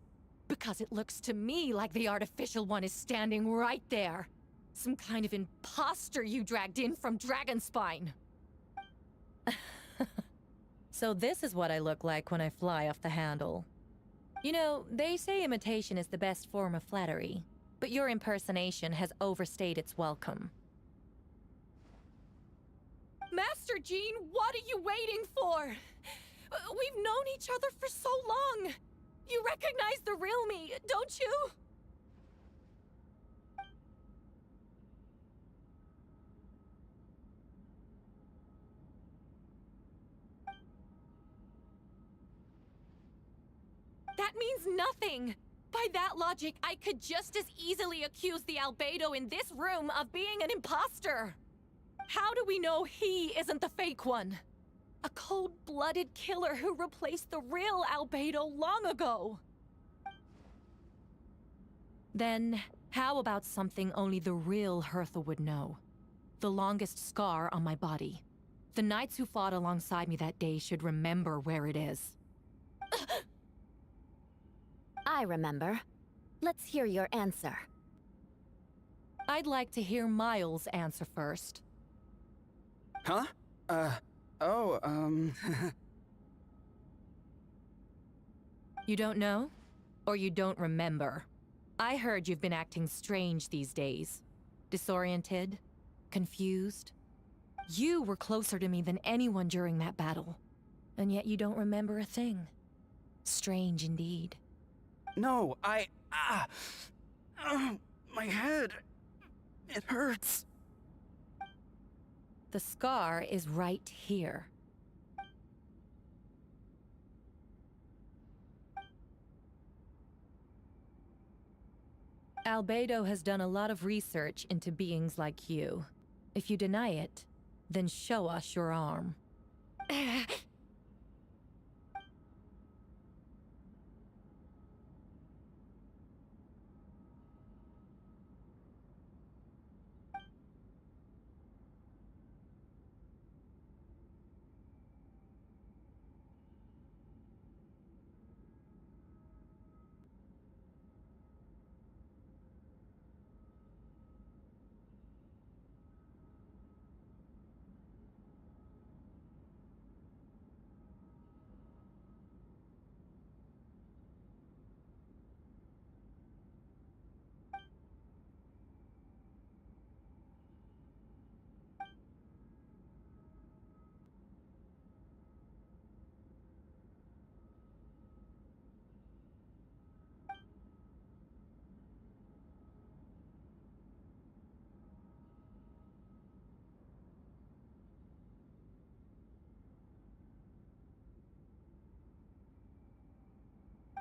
Because it looks to me like the artificial one is standing right there. Some kind of imposter you dragged in from Dragonspine. So this is what I look like when I fly off the handle. You know, they say imitation is the best form of flattery, but your impersonation has overstayed its welcome. Master Jean, what are you waiting for? We've known each other for so long. You recognize the real me, don't you? That means nothing! By that logic, I could just as easily accuse the albedo in this room of being an imposter! How do we know he isn't the fake one? A cold-blooded killer who replaced the real albedo long ago! Then, how about something only the real Hertha would know? The longest scar on my body. The knights who fought alongside me that day should remember where it is. I remember. Let's hear your answer. I'd like to hear Miles' answer first. Huh? You don't know? Or you don't remember? I heard you've been acting strange these days. Disoriented? Confused? You were closer to me than anyone during that battle. And yet you don't remember a thing. Strange indeed. No, my head. It hurts. The scar is right here. Albedo has done a lot of research into beings like you. If you deny it, then show us your arm.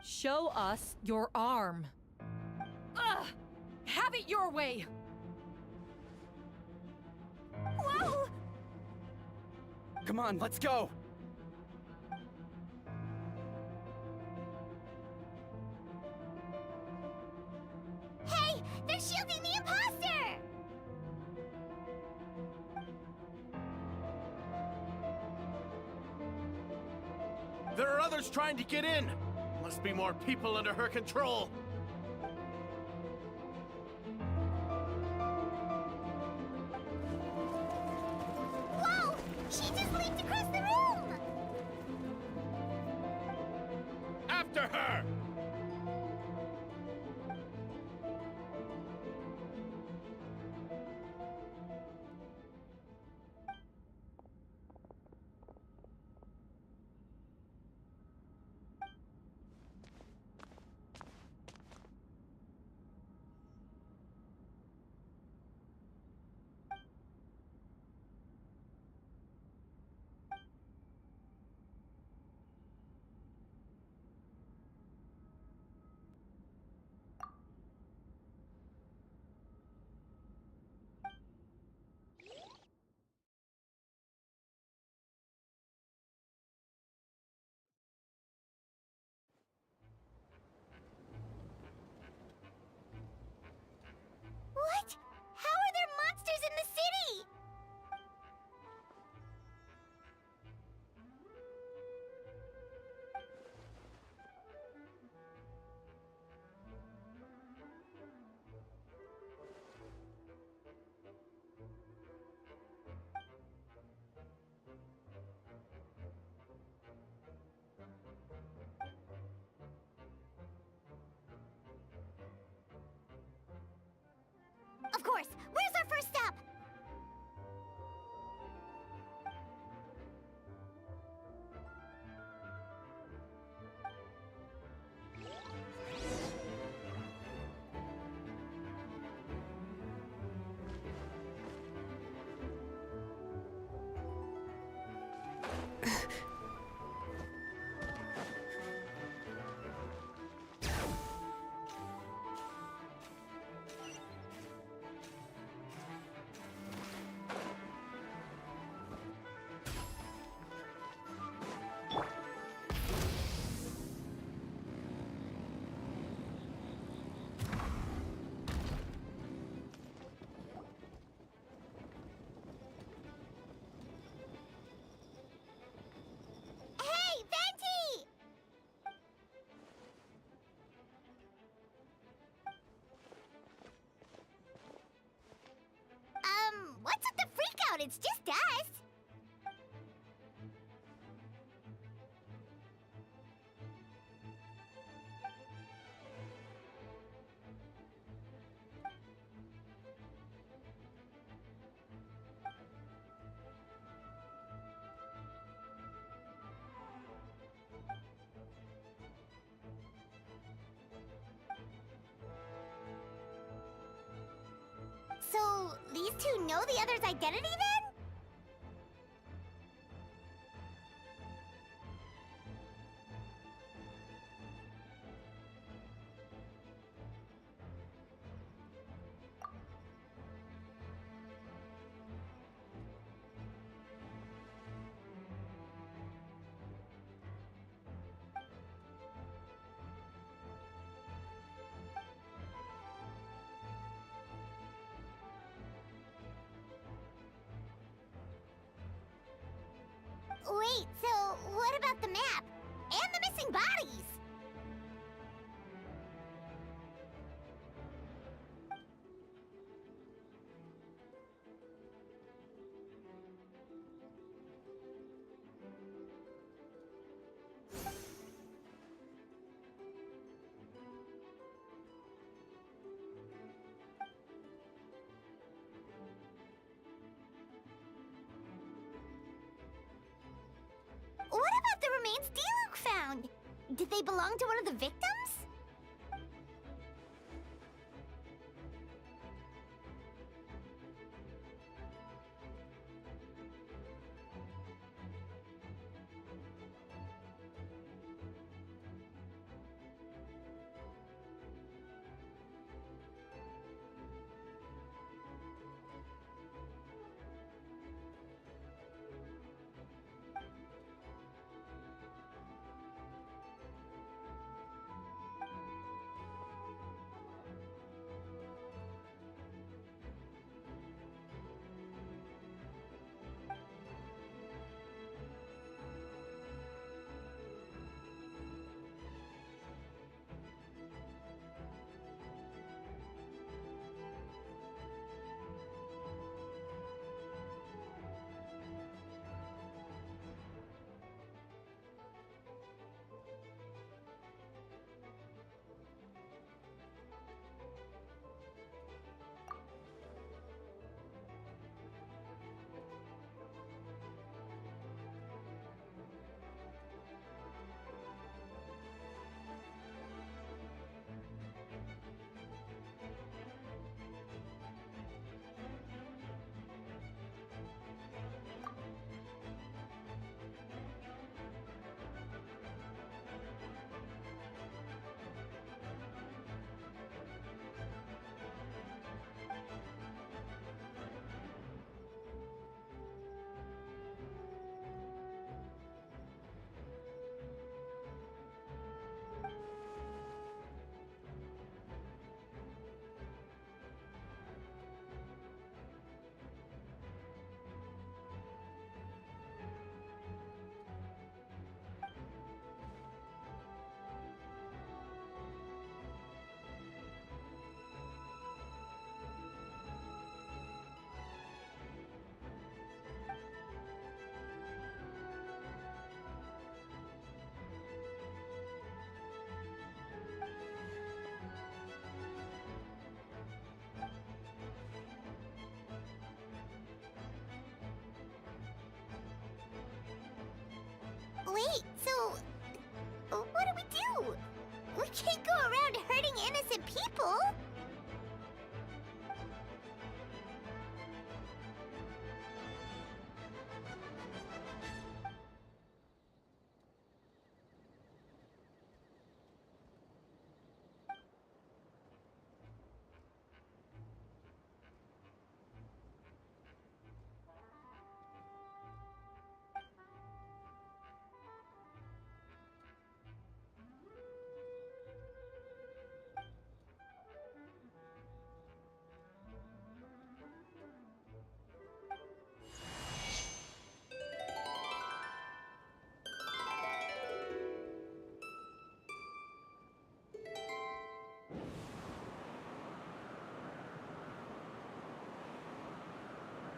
Show us your arm. Ugh! Have it your way! Whoa! Come on, let's go! Hey! They're shielding the imposter! There are others trying to get in! Must be more people under her control! Whoa! She just leaped across the room! After her! So, these two know the other's identity then? Wait, so what about the map? And the missing bodies? What about the remains Diluc found? Did they belong to one of the victims? Wait, so what do? We can't go around hurting innocent people!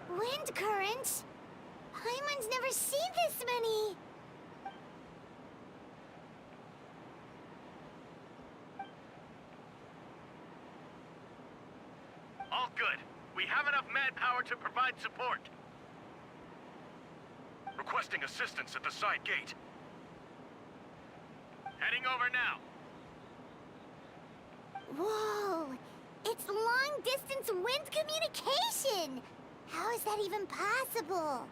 Wind currents? Paimon's never seen this many! All good. We have enough manpower to provide support. Requesting assistance at the side gate. Heading over now. Whoa! It's long-distance wind communication! How is that even possible?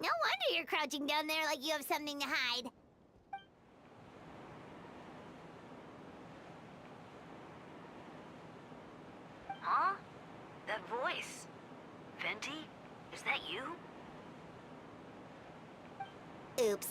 No wonder you're crouching down there like you have something to hide. Huh? That voice. Venti? Is that you? Oops.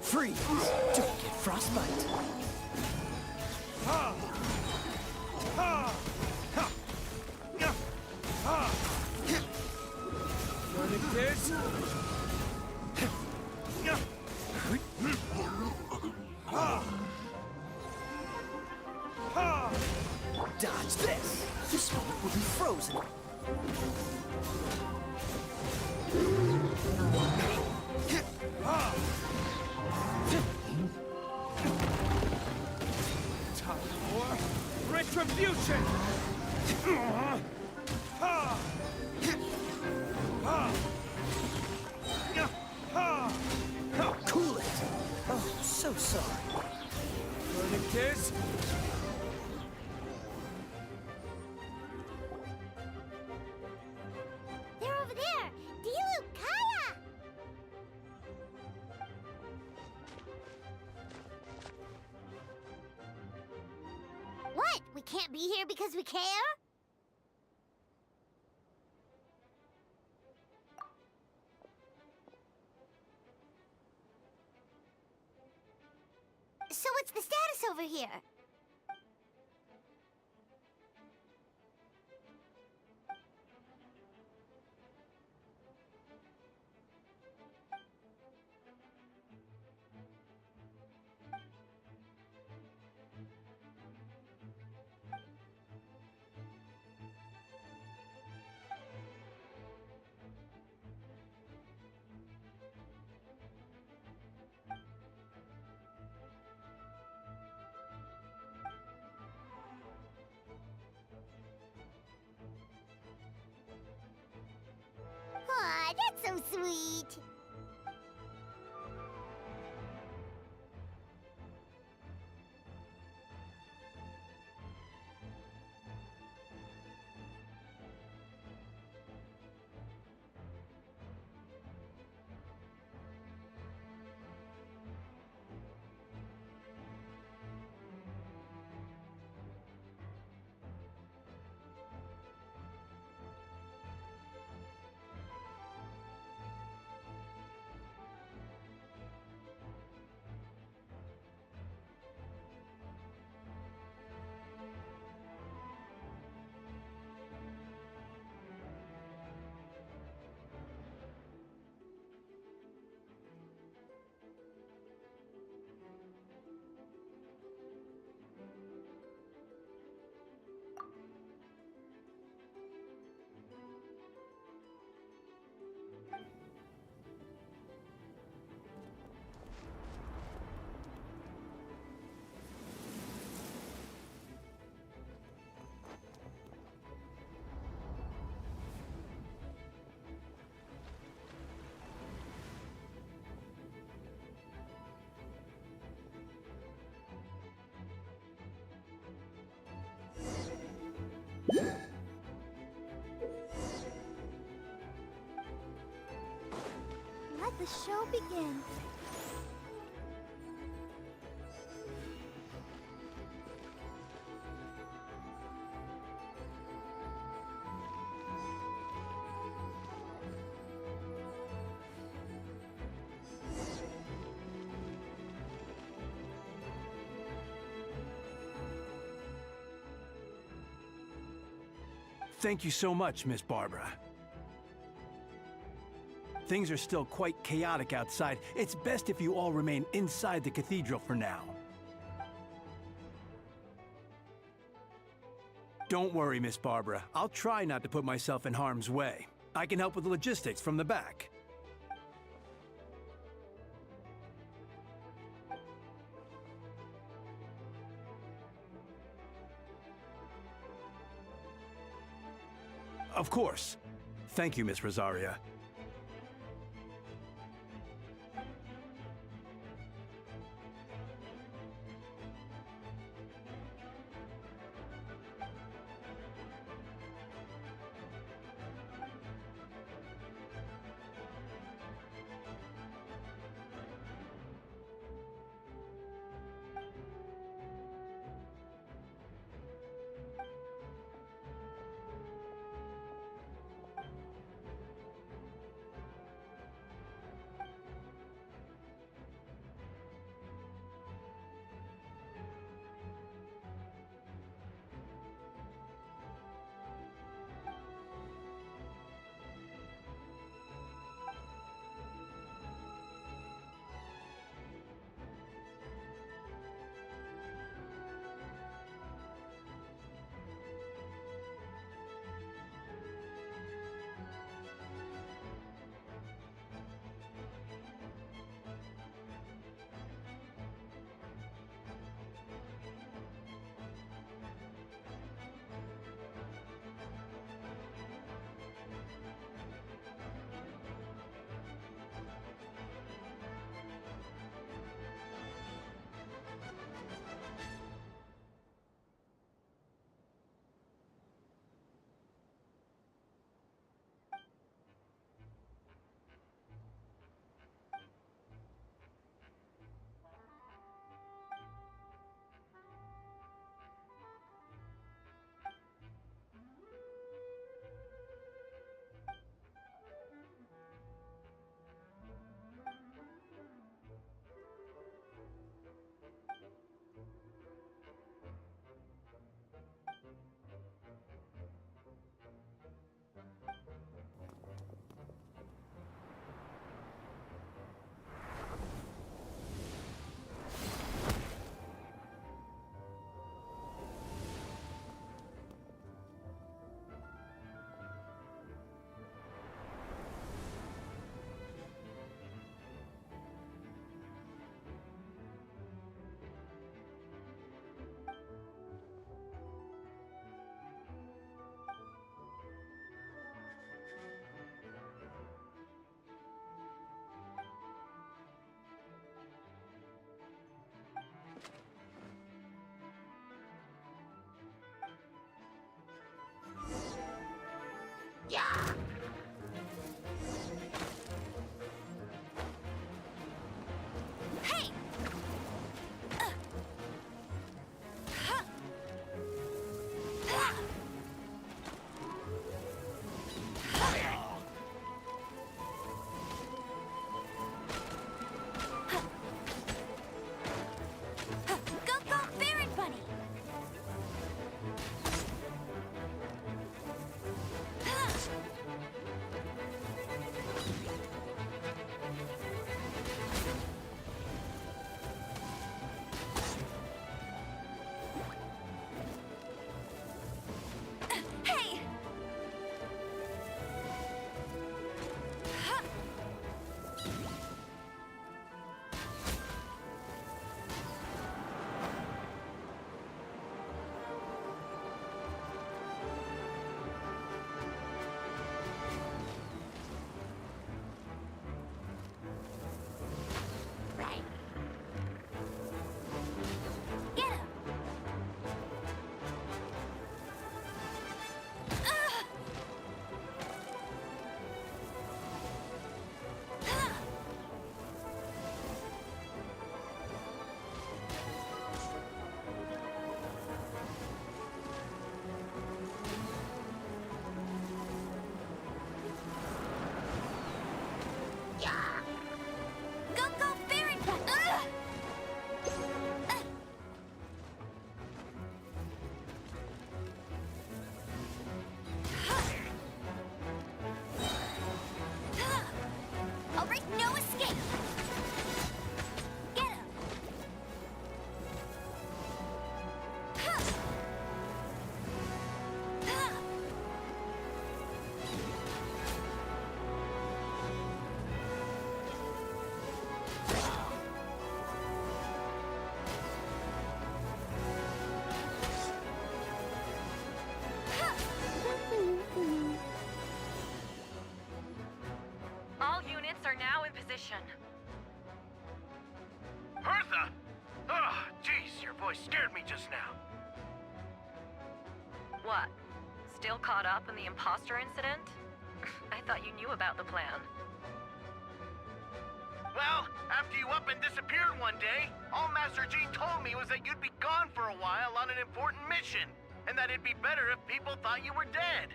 Freeze! Don't get frostbite. Burning kids! Dodge this! This moment will be frozen. Time for retribution! Cool it! Oh, so sorry. Burning kids? They're over there! Dilu, Kaya! What? We can't be here because we care? So what's the status over here? sweet. Let the show begin. Thank you so much, Miss Barbara. Things are still quite chaotic outside. It's best if you all remain inside the cathedral for now. Don't worry, Miss Barbara. I'll try not to put myself in harm's way. I can help with the logistics from the back. Of course. Thank you, Miss Rosaria. position. Hertha! Oh, jeez, your voice scared me just now. What? Still caught up in the imposter incident? I thought you knew about the plan. Well, after you up and disappeared one day, all Master G told me was that you'd be gone for a while on an important mission, and that it'd be better if people thought you were dead.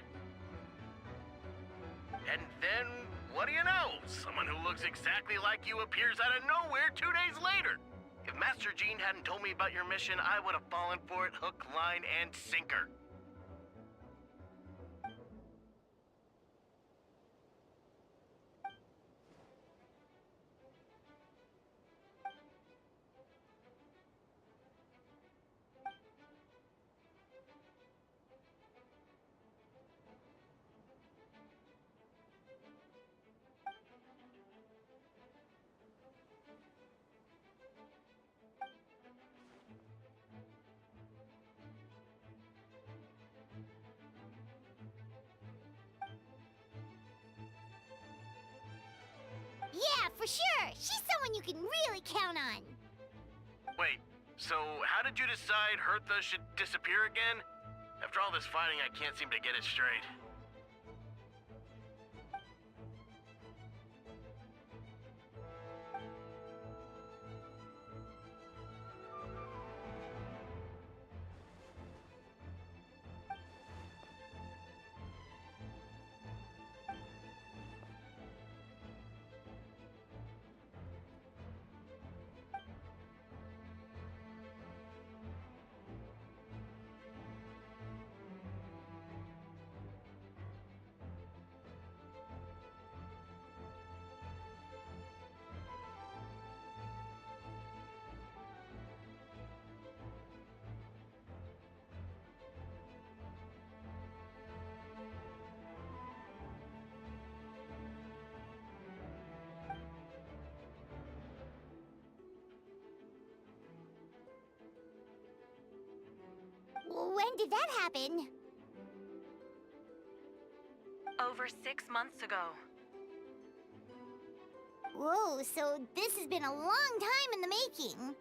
And then, what do you know? Someone who looks exactly like you appears out of nowhere 2 days later. If Master Jean hadn't told me about your mission, I would have fallen for it hook, line, and sinker. Yeah, for sure. She's someone you can really count on. Wait, so how did you decide Hertha should disappear again? After all this fighting, I can't seem to get it straight. When did that happen? Over 6 months ago. Whoa, so this has been a long time in the making.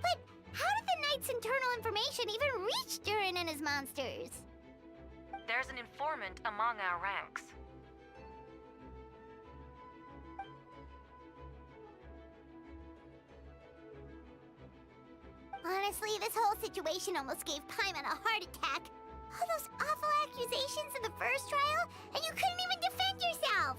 But how did the Knight's internal information even reach Durin and his monsters? There's an informant among our ranks. Honestly, this whole situation almost gave Paimon a heart attack. All those awful accusations in the first trial, and you couldn't even defend yourself!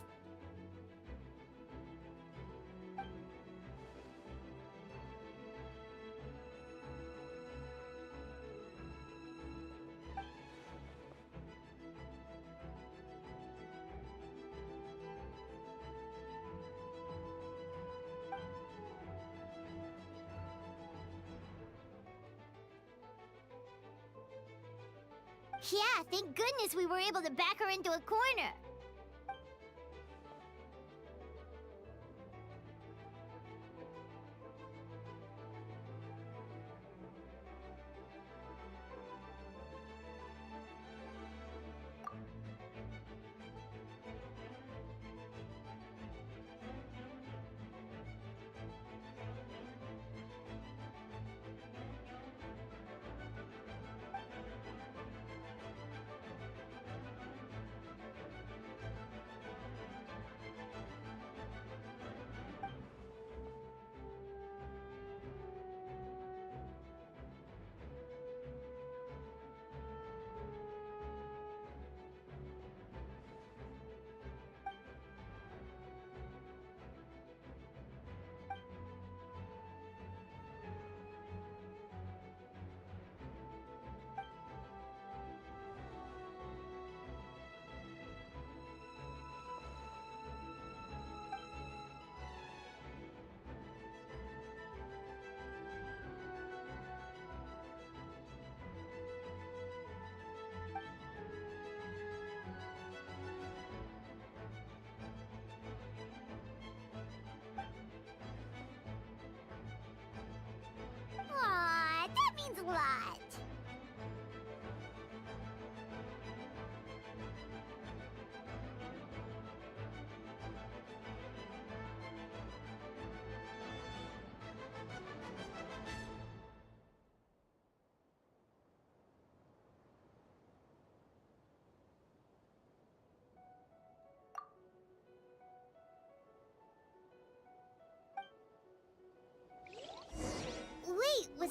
Yeah, thank goodness we were able to back her into a corner.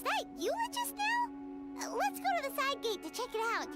Was that Eula just now? Let's go to the side gate to check it out.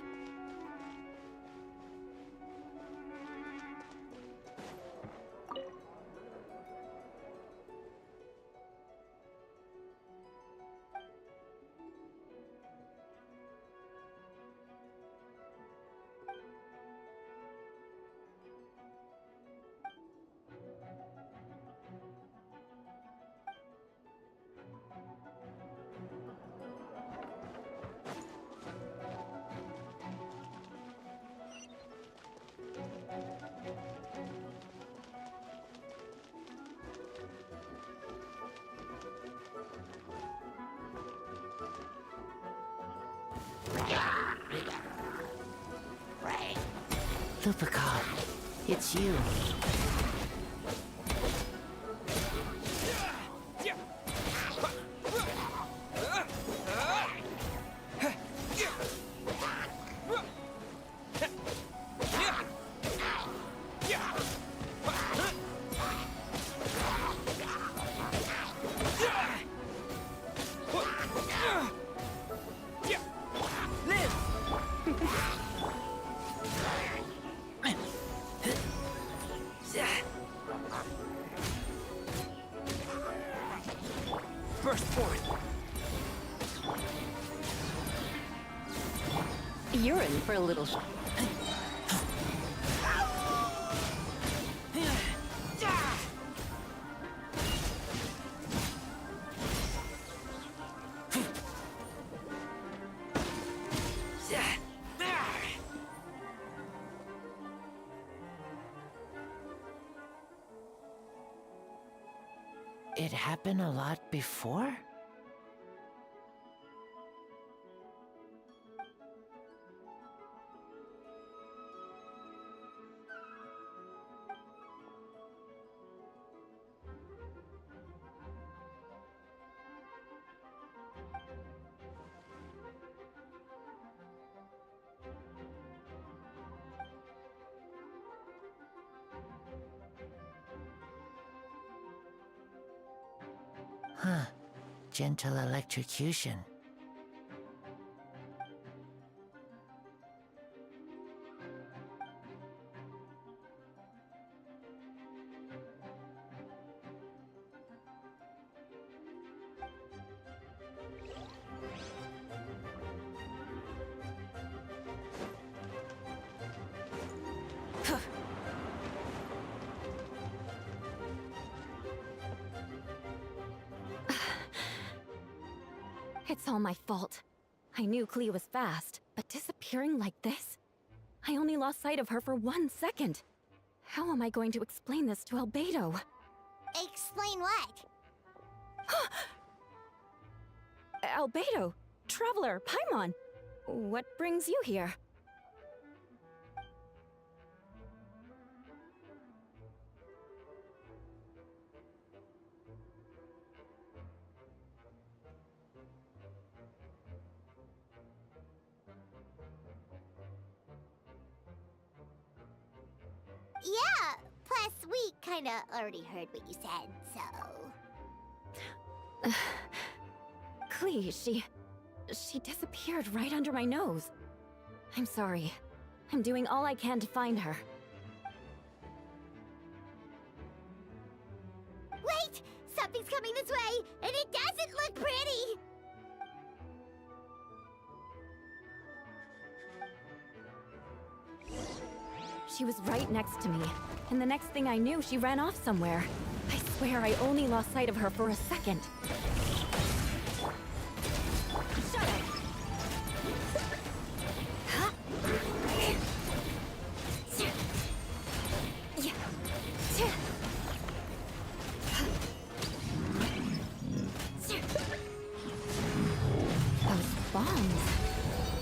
Lupicon, it's you. Burst forth. You're in for a little It happened a lot before? Huh. Gentle electrocution. It's all my fault. I knew Clea was fast, but disappearing like this? I only lost sight of her for 1 second. How am I going to explain this to Albedo? Explain what? Albedo, Traveler, Paimon, what brings you here? Yeah, plus we kinda already heard what you said, so... Clea, she disappeared right under my nose. I'm sorry. I'm doing all I can to find her. Wait! Something's coming this way, and it doesn't look pretty! She was right next to me, and the next thing I knew, she ran off somewhere. I swear I only lost sight of her for a second. Shut up! Those bombs.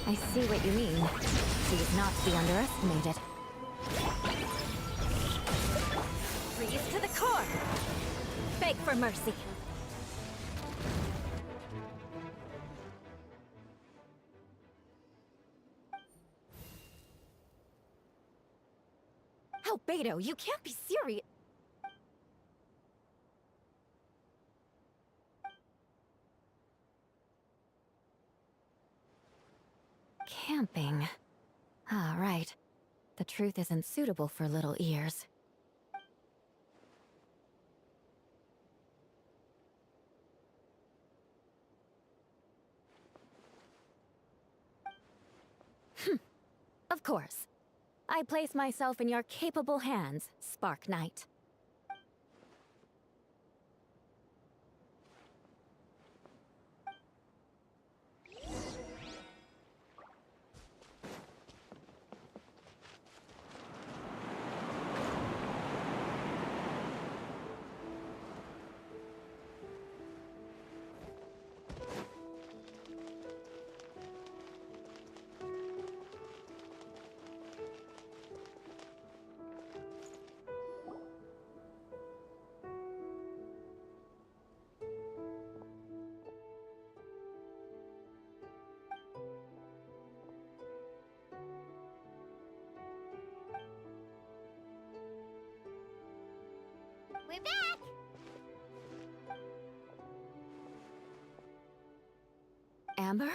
I see what you mean. She is not to be underestimated. Freeze to the core! Beg for mercy. Albedo, you can't be serious. Camping. Ah, right. The truth isn't suitable for little ears. Of course. I place myself in your capable hands, Spark Knight. We're back! Amber?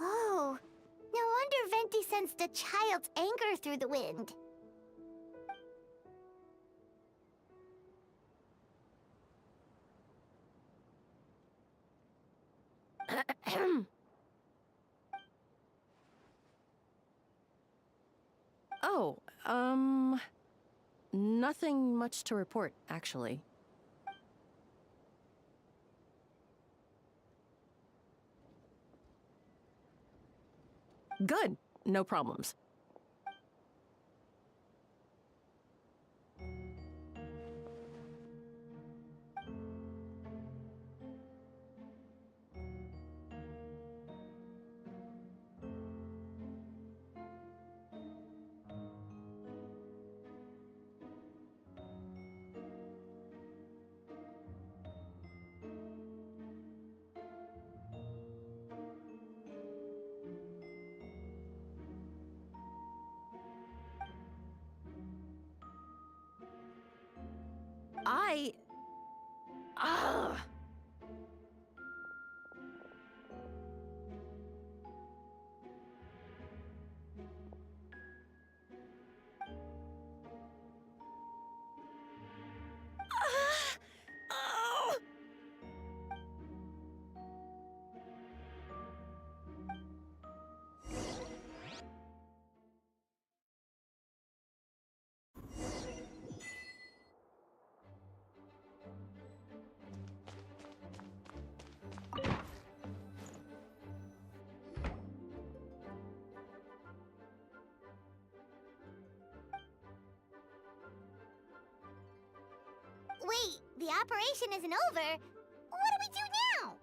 Oh, no wonder Venti sensed a child's anger through the wind. Oh, nothing much to report, actually. Good. No problems. I... Ugh. Wait, the operation isn't over. What do we do now?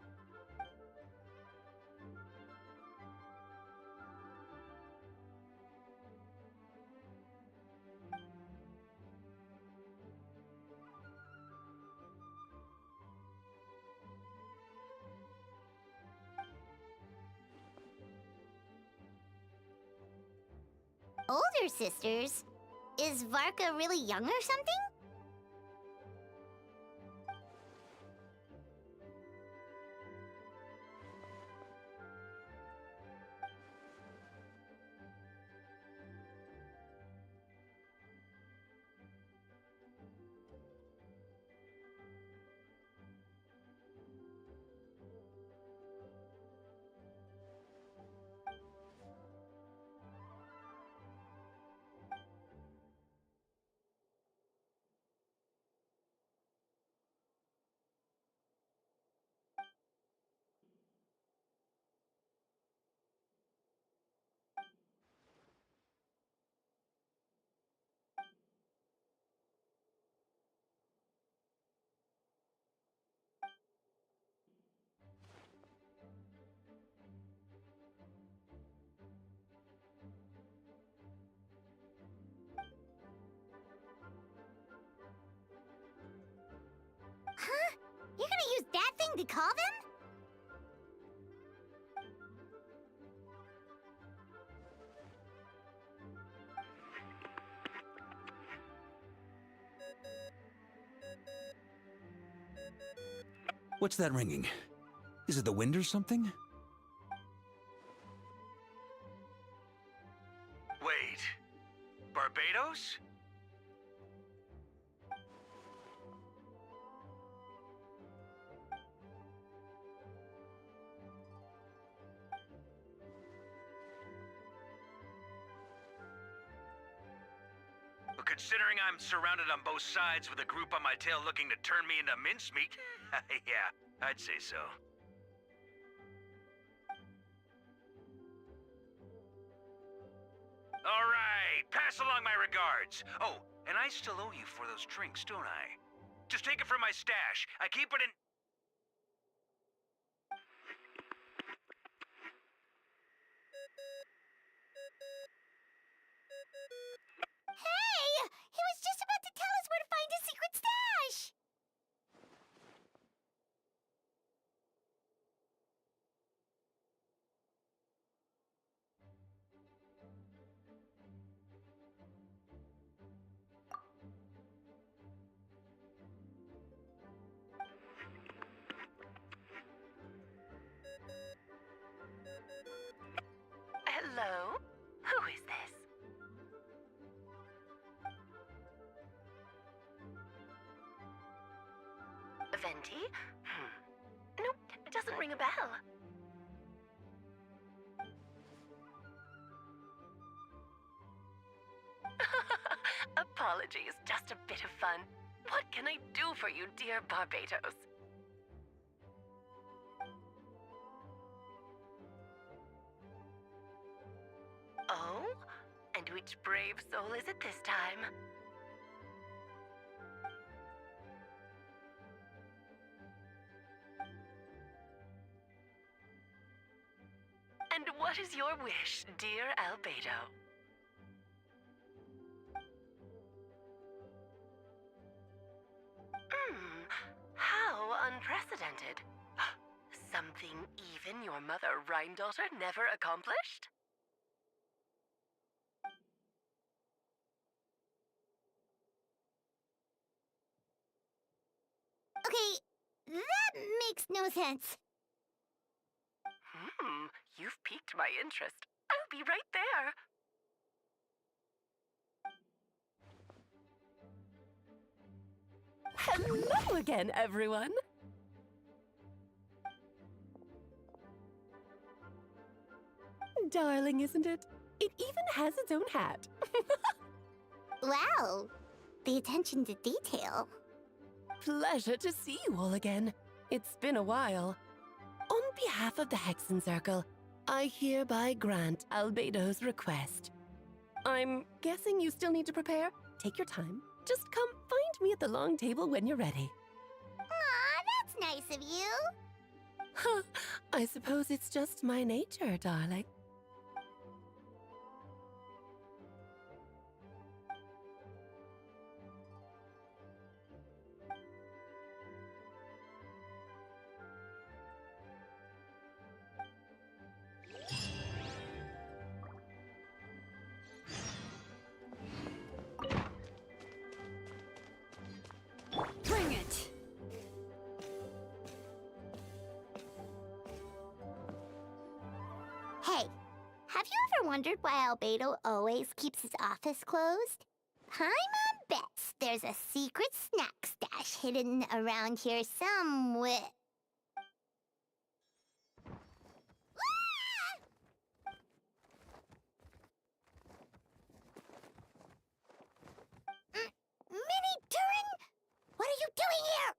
Older sisters? Is Varka really young or something? Huh? You're gonna use that thing to call them? What's that ringing? Is it the wind or something? Wait. Barbados? Considering I'm surrounded on both sides with a group on my tail looking to turn me into mincemeat, yeah, I'd say so. All right, pass along my regards. Oh, and I still owe you for those drinks, don't I? Just take it from my stash. I keep it in... Hey! He was just about to tell us where to find his secret stash! Hello? Who is this? Venti? Nope, it doesn't ring a bell. Apologies, just a bit of fun. What can I do for you, dear Barbados? Oh? And which brave soul is it this time? And what is your wish, dear Albedo? How unprecedented. Something even your mother Rhine-daughter never accomplished? Okay, that makes no sense. You've piqued my interest. I'll be right there. Hello again, everyone. Darling, isn't it? It even has its own hat. Wow, the attention to detail. Pleasure to see you all again. It's been a while. On behalf of the Hexen Circle, I hereby grant Albedo's request. I'm guessing you still need to prepare? Take your time. Just come find meet me at the long table when you're ready. Aw, that's nice of you. Huh, I suppose it's just my nature, darling. Bring it! Hey, have you ever wondered why Albedo always keeps his office closed? Paimon bets there's a secret snack stash hidden around here somewhere. Mini Turing? What are you doing here?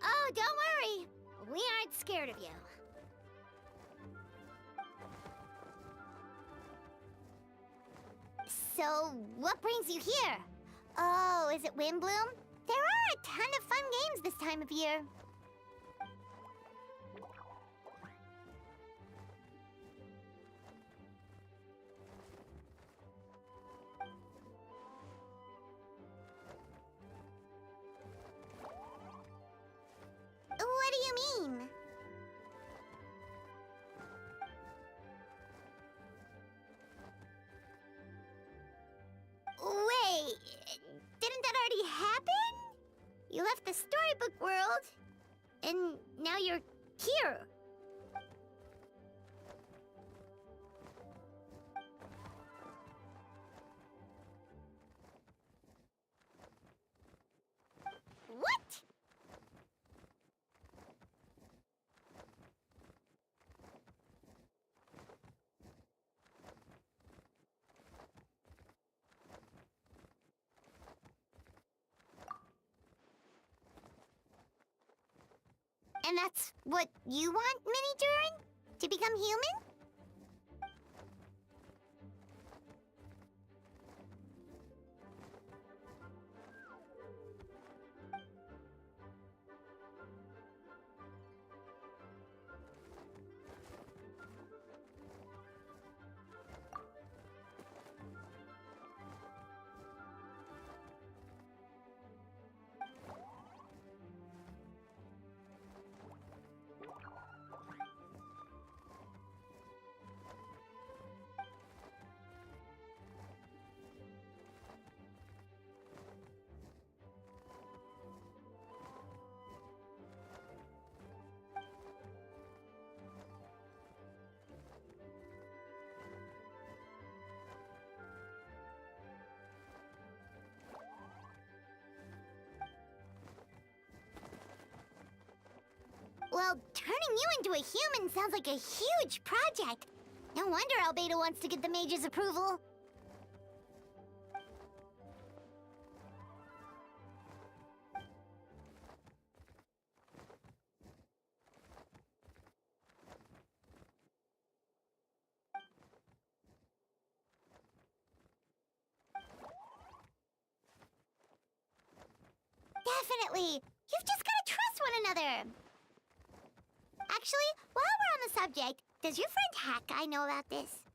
Oh, don't worry. We aren't scared of you. So, what brings you here? Oh, is it Windbloom? There are a ton of fun games this time of year. What do you mean? Wait, didn't that already happen? You left the storybook world, and now you're here. What? And that's what you want, Mini Durin? To become human? Well, turning you into a human sounds like a huge project. No wonder Albedo wants to get the mage's approval. Definitely! You've just gotta trust one another! Actually, while we're on the subject, does your friend Hakai know about this?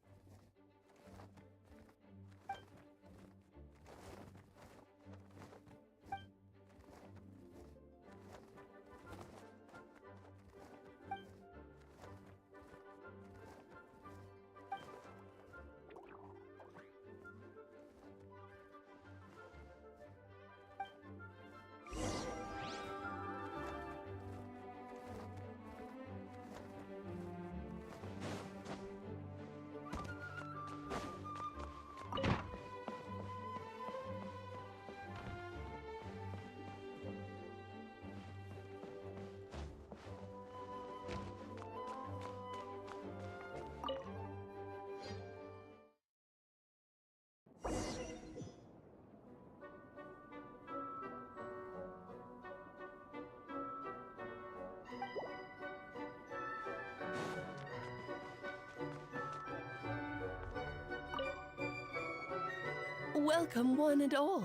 Welcome, one and all.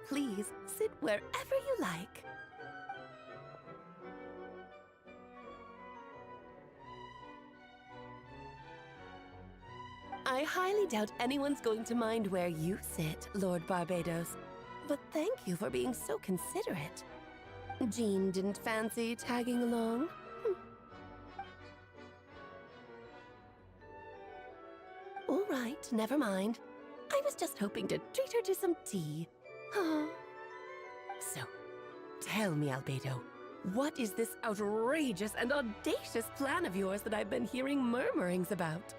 Please sit wherever you like. I highly doubt anyone's going to mind where you sit, Lord Barbados. But thank you for being so considerate. Jean didn't fancy tagging along? All right, never mind. I was just hoping to treat her to some tea. So, tell me, Albedo, what is this outrageous and audacious plan of yours that I've been hearing murmurings about?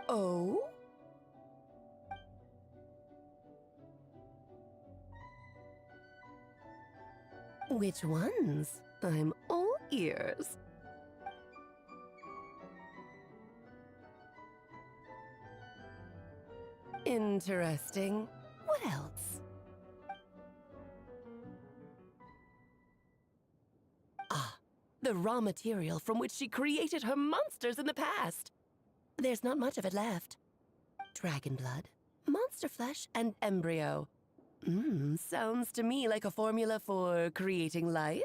Oh? Which ones? I'm all ears. Interesting. What else? Ah, the raw material from which she created her monsters in the past. There's not much of it left. Dragon blood, monster flesh, and embryo. Sounds to me like a formula for creating life.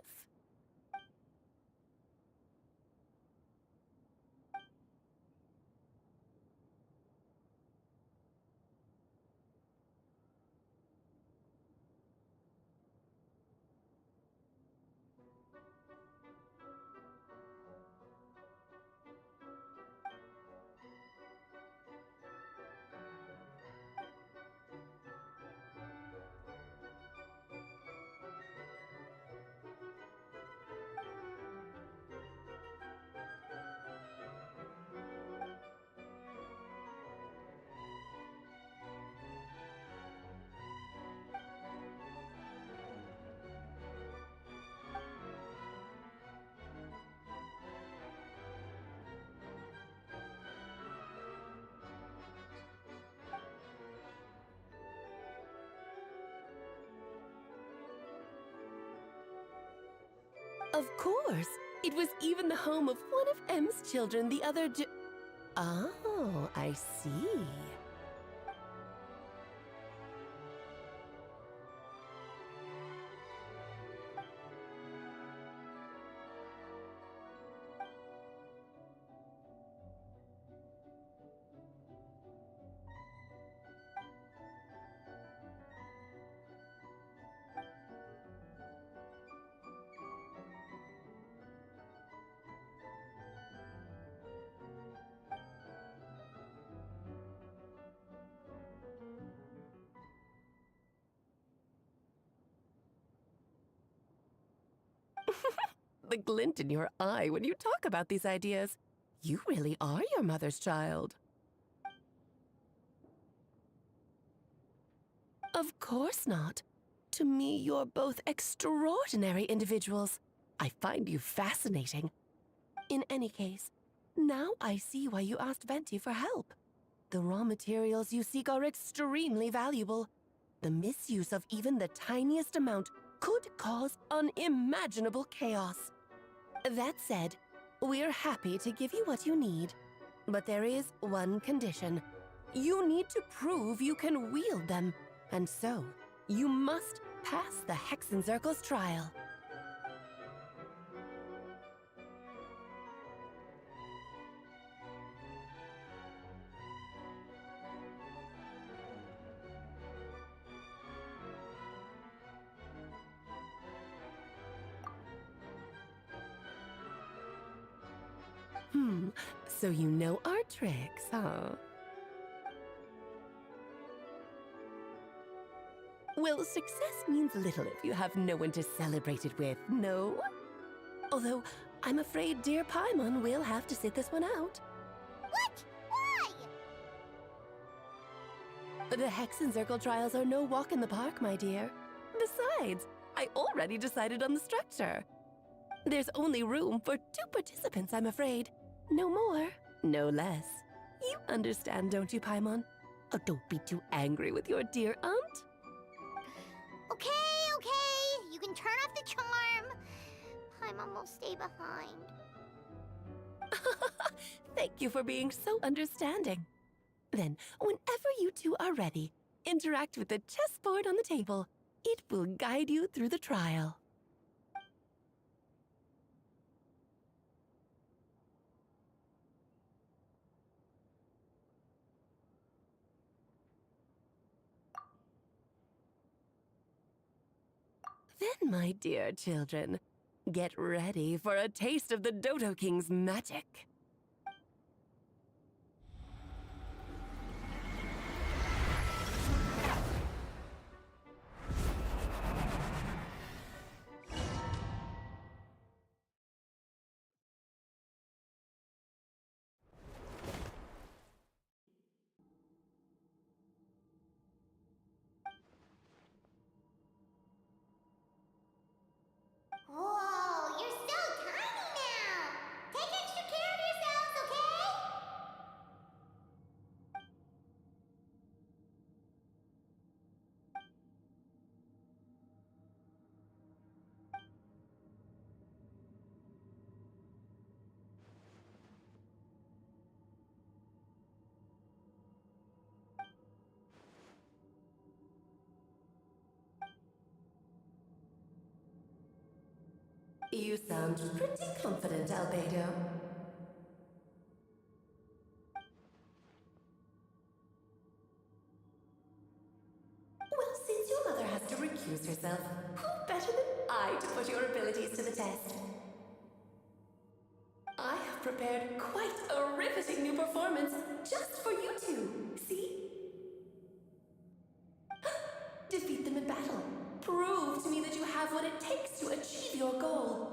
Of course! It was even the home of one of M's children the other Oh, I see. The glint in your eye when you talk about these ideas. You really are your mother's child. Of course not. To me, you're both extraordinary individuals. I find you fascinating. In any case, now I see why you asked Venti for help. The raw materials you seek are extremely valuable. The misuse of even the tiniest amount could cause unimaginable chaos. That said, we're happy to give you what you need. But there is one condition. You need to prove you can wield them. And so, you must pass the Hexenzirkel's trial. So you know our tricks, huh? Well, success means little if you have no one to celebrate it with, no? Although, I'm afraid dear Paimon will have to sit this one out. What? Why? The Hexenzirkel trials are no walk in the park, my dear. Besides, I already decided on the structure. There's only room for 2 participants, I'm afraid. No more, no less. You understand, don't you, Paimon? Oh, don't be too angry with your dear aunt. Okay. You can turn off the charm. Paimon will stay behind. you for being so understanding. Then, whenever you two are ready, interact with the chessboard on the table. It will guide you through the trial. Then, my dear children, get ready for a taste of the Dodo King's magic. Whoa, you're so tiny now! Take extra care of yourselves, okay? You sound pretty confident, Albedo. Well, since your mother has to recuse herself, who better than I to put your abilities to the test? I have prepared quite a riveting new performance just for you two. See? Defeat them in battle. Prove to me that you have what it takes to achieve your goal.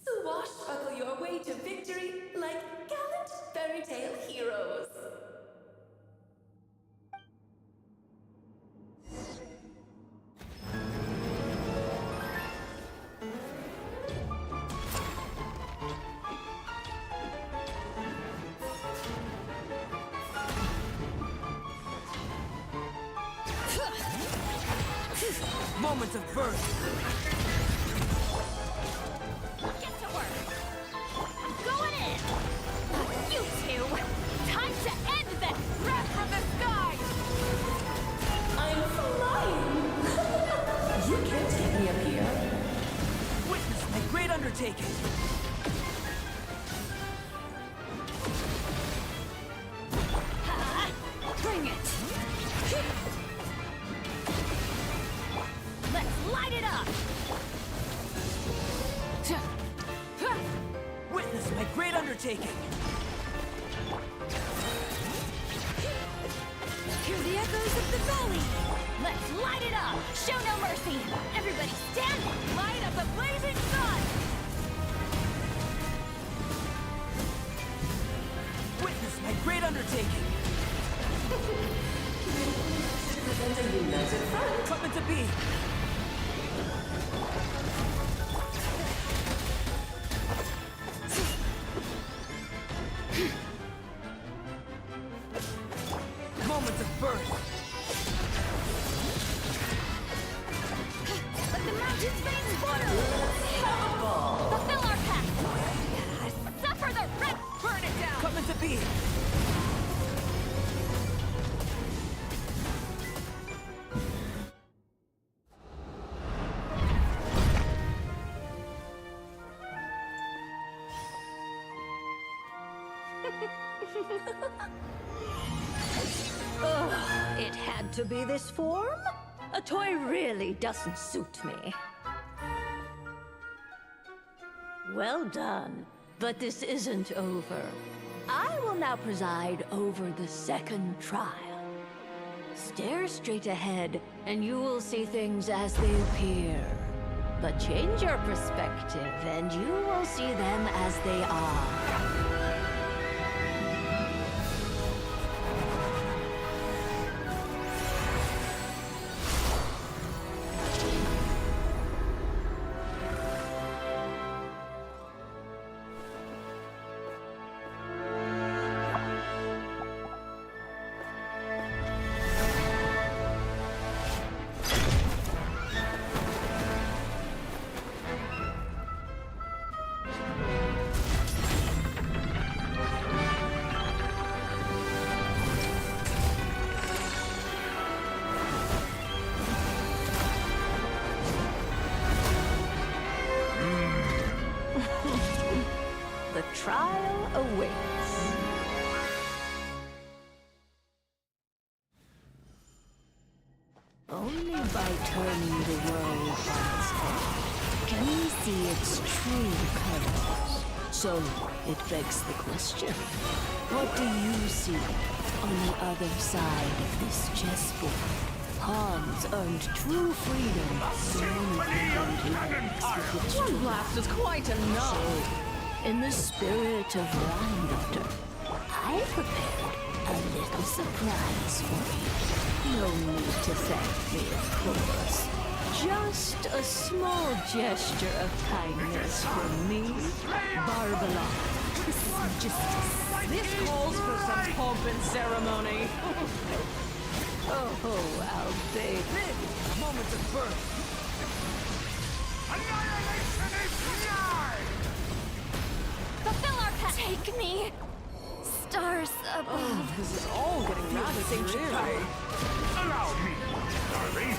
Swashbuckle your way to victory like gallant fairy tale heroes. Moments of birth. Get to work! I'm going in! You two! Time to end this! Breath from the sky! I'm flying! You can't take me up here. Witness my great undertaking. Bring it! Let's light it up! Witness my great undertaking. Hear the echoes of the valley! Let's light it up! Show no mercy! Everybody stand! Light up the blazing sun! Witness my great undertaking. Present a united front. Coming to be. Moments of birth. Let the mountains veins water! Fulfill our pact! Suffer the wreck! Burn it down! Coming to be. Ugh, it had to be this form? A toy really doesn't suit me. Well done, but this isn't over. I will now preside over the second trial. Stare straight ahead, and you will see things as they appear. But change your perspective, and you will see them as they are. the trial awaits. Only by turning the world on its head can we see its true colors. So, it begs the question, what do you see on the other side of this chessboard? Pawns earned true freedom. One blast is quite enough. So, in the spirit of Rhine, I prepared a little surprise for you. No need to thank me, of course. Just a small gesture of kindness from me, Barbara. This calls for some pomp and ceremony. Oh, Albedo. Moment of birth. Annihilation is nigh! Fulfill our path! Take me! Stars above. Oh, this is all getting rather dreary. Allow me, darling.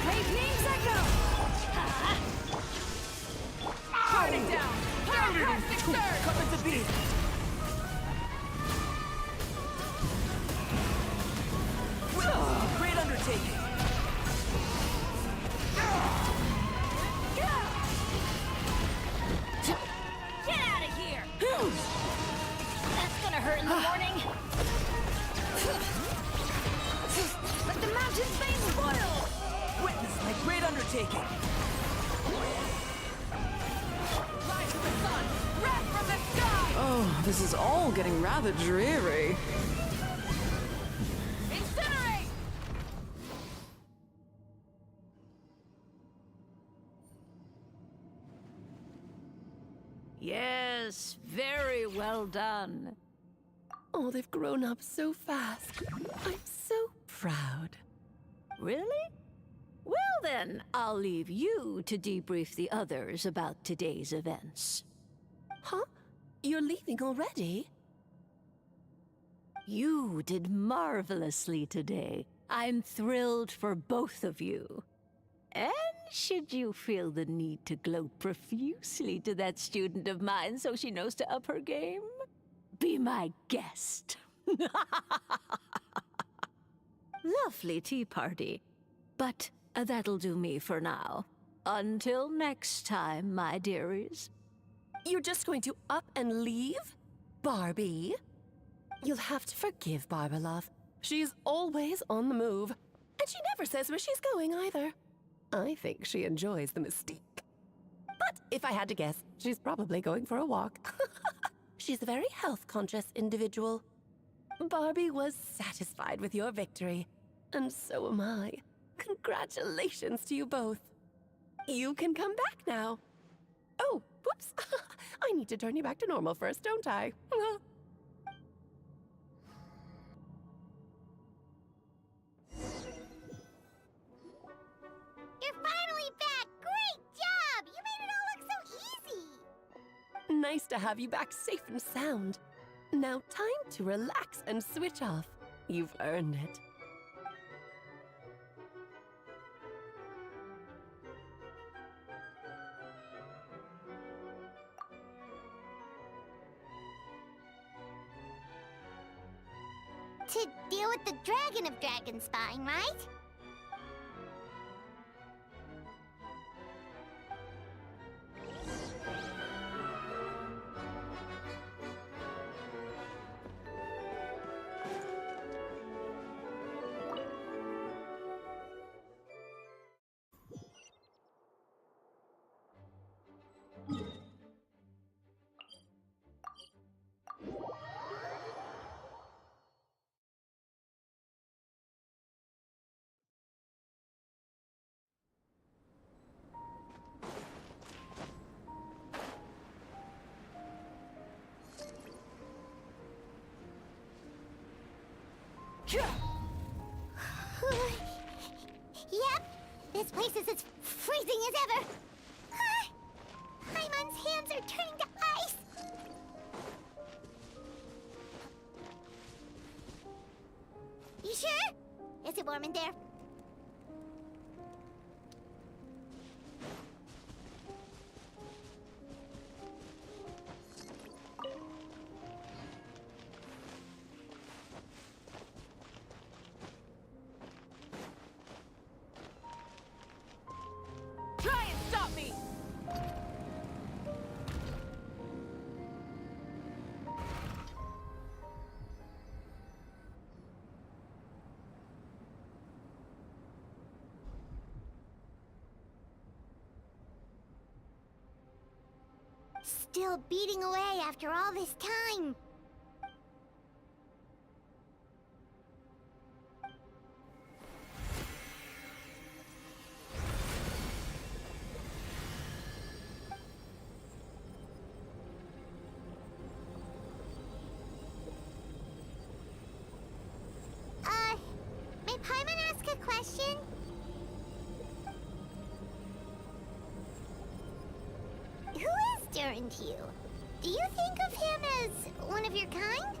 Hey, names echo! Burn it down! Pyroclastic surge! Cover the beat. Great undertaking. Get out of here! That's gonna hurt in the morning. Let the mountains be spoiled! Witness my great undertaking. Rise to the sun! Wrath from the sky! Oh, this is all getting rather dreary. Incinerate! Yes, very well done. Oh, they've grown up so fast. I'm so proud. Really? Well then, I'll leave you to debrief the others about today's events. Huh? You're leaving already? You did marvelously today. I'm thrilled for both of you. And should you feel the need to gloat profusely to that student of mine so she knows to up her game, be my guest. Lovely tea party. But that'll do me for now. Until next time, my dearies. You're just going to up and leave? Barbie? You'll have to forgive Barbara, love. She's always on the move. And she never says where she's going either. I think she enjoys the mystique. But if I had to guess, she's probably going for a walk. She's a very health-conscious individual. Barbie was satisfied with your victory. And so am I. Congratulations to you both. You can come back now. Oh, whoops. I need to turn you back to normal first, don't I? You're finally back! Great job! You made it all look so easy! Nice to have you back safe and sound. Now time to relax and switch off. You've earned it. To deal with the Dragon of Dragonspine, right? Yep, this place is as freezing as ever. Paimon's hands are turning to ice. You sure? Is it warm in there? Still beating away after all this time. May Paimon ask a question? Who is Durin to you? Do you think of him as one of your kind?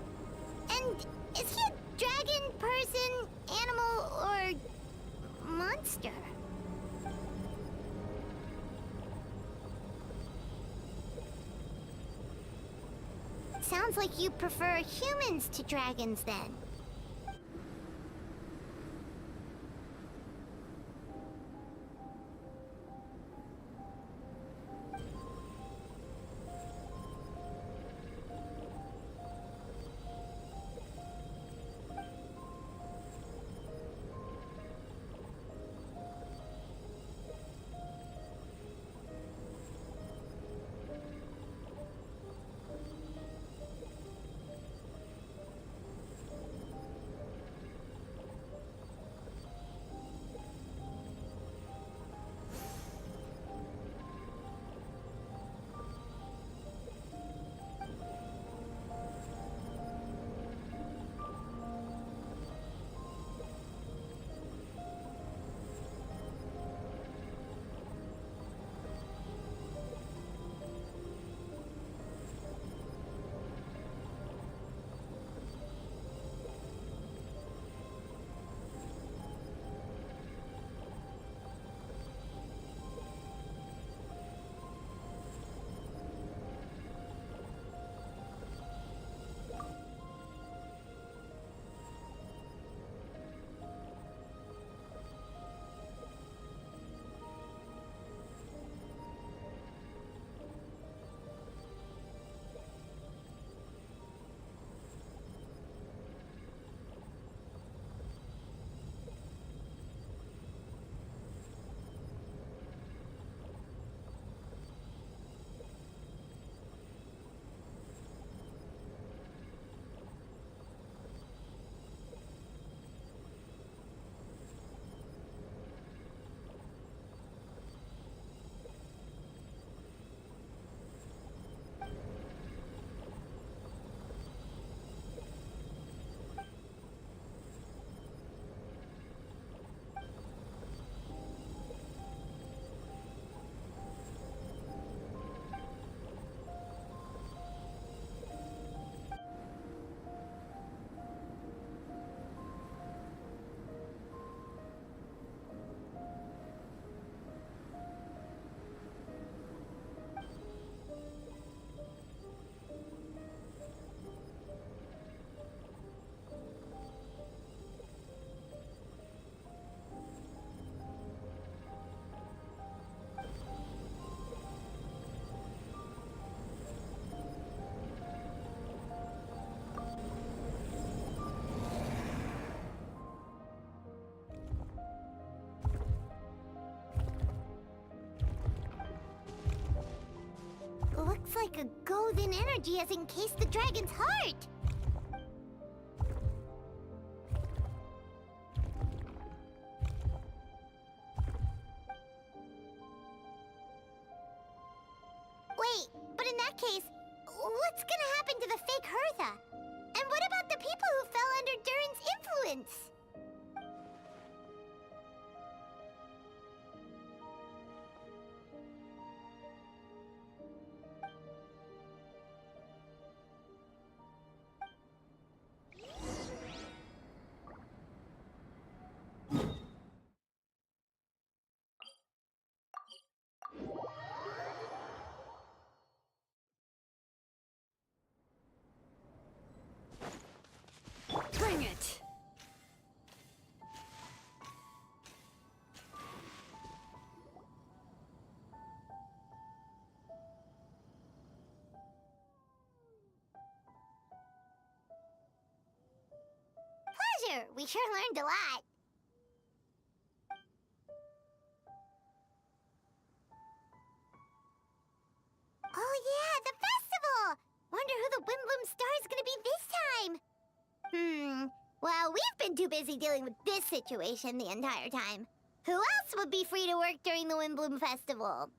And is he a dragon, person, animal, or monster? Sounds like you prefer humans to dragons then. Looks like a golden energy has encased the dragon's heart! Wait, but in that case, what's gonna happen to the fake Hertha? And what about the people who fell under Durin's influence? Bring it! Pleasure! We sure learned a lot. Oh yeah, too busy dealing with this situation the entire time. Who else would be free to work during the Windbloom Festival?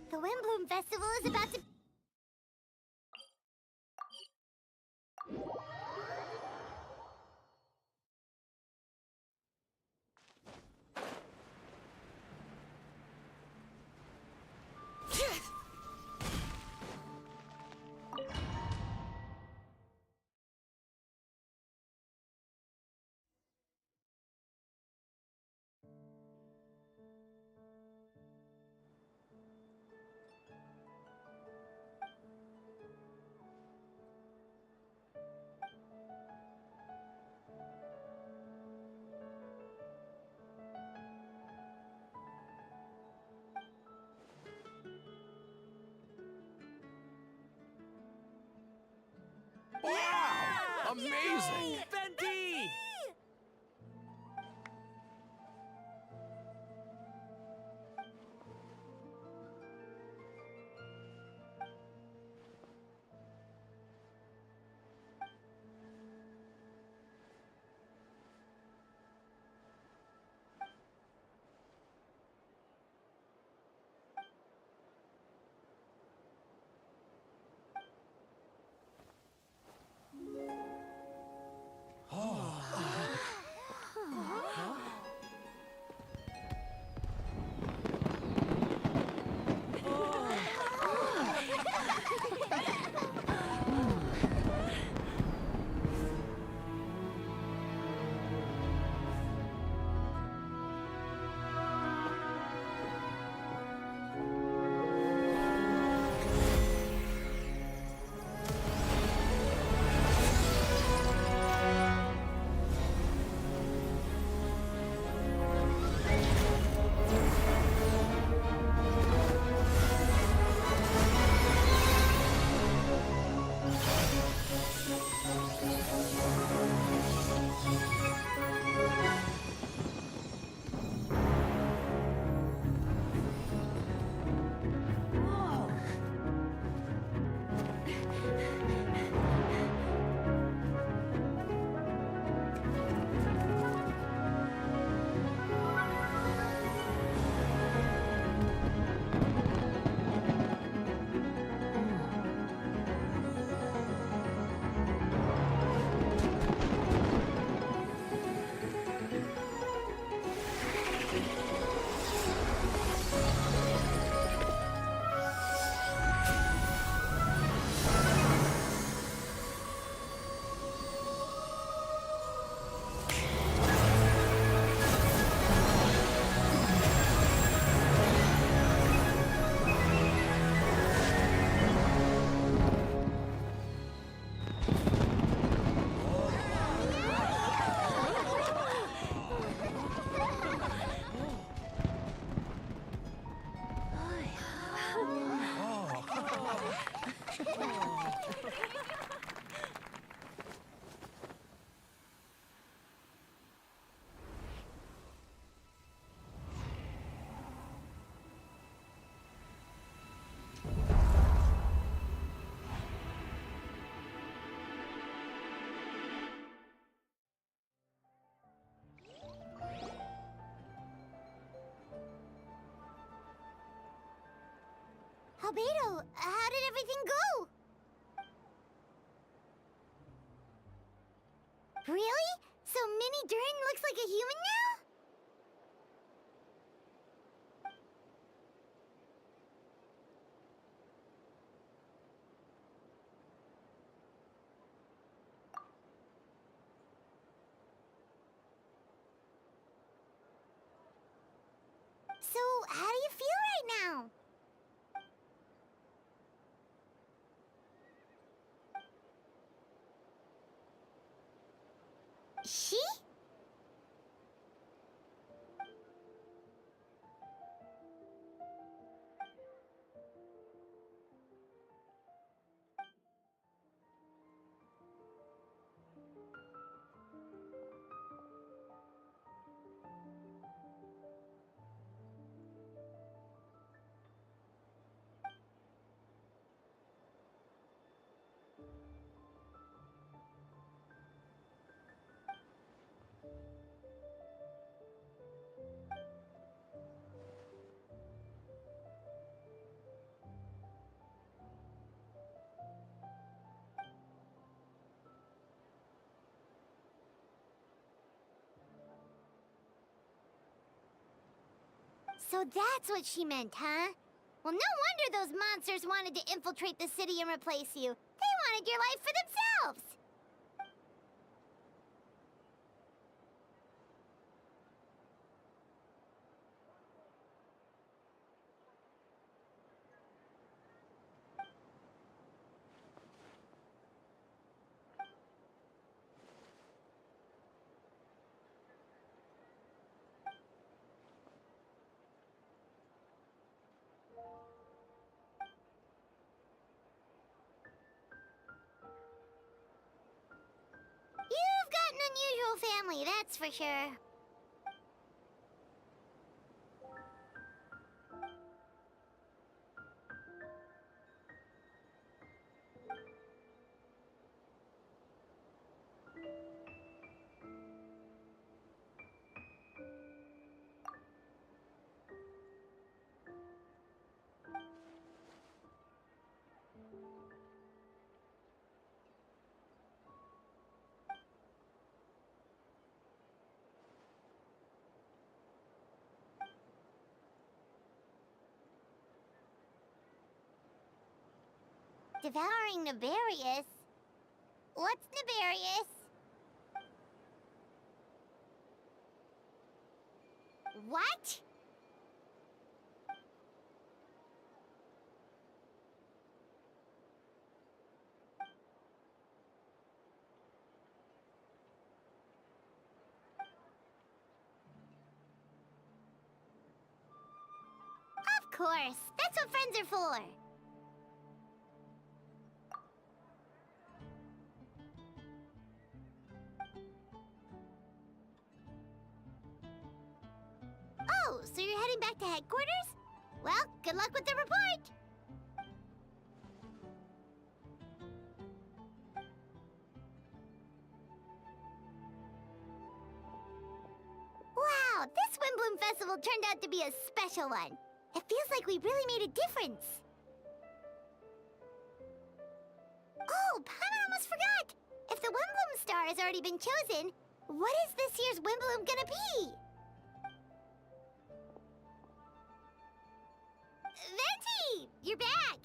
The Windbloom Festival is about to... Wow! Amazing! Venti! Albedo, how did everything go? Really? So Mini Durin looks like a human now? So, how do you feel right now? She? So that's what she meant, huh? Well, no wonder those monsters wanted to infiltrate the city and replace you. They wanted your life for themselves! You've got an unusual family, that's for sure. Devouring Nefarious? What's Nefarious? What? Of course, that's what friends are for. Oh, so you're heading back to headquarters? Well, good luck with the report! Wow, this Windbloom Festival turned out to be a special one. It feels like we really made a difference. Oh, Paimon almost forgot! If the Windbloom star has already been chosen, what is this year's Windbloom gonna be? Venti! You're back!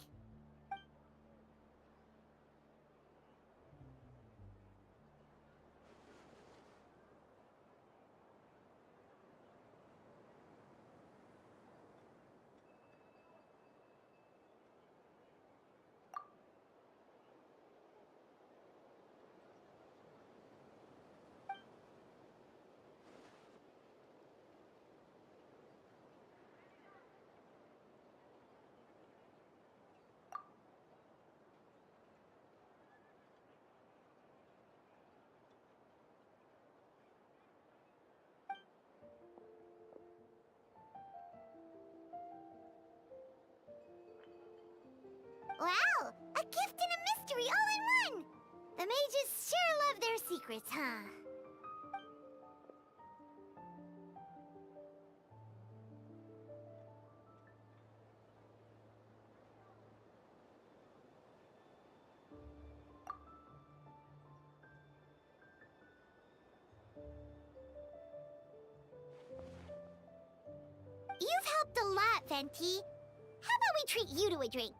Wow! A gift and a mystery all in one! The mages sure love their secrets, huh? You've helped a lot, Venti. How about we treat you to a drink?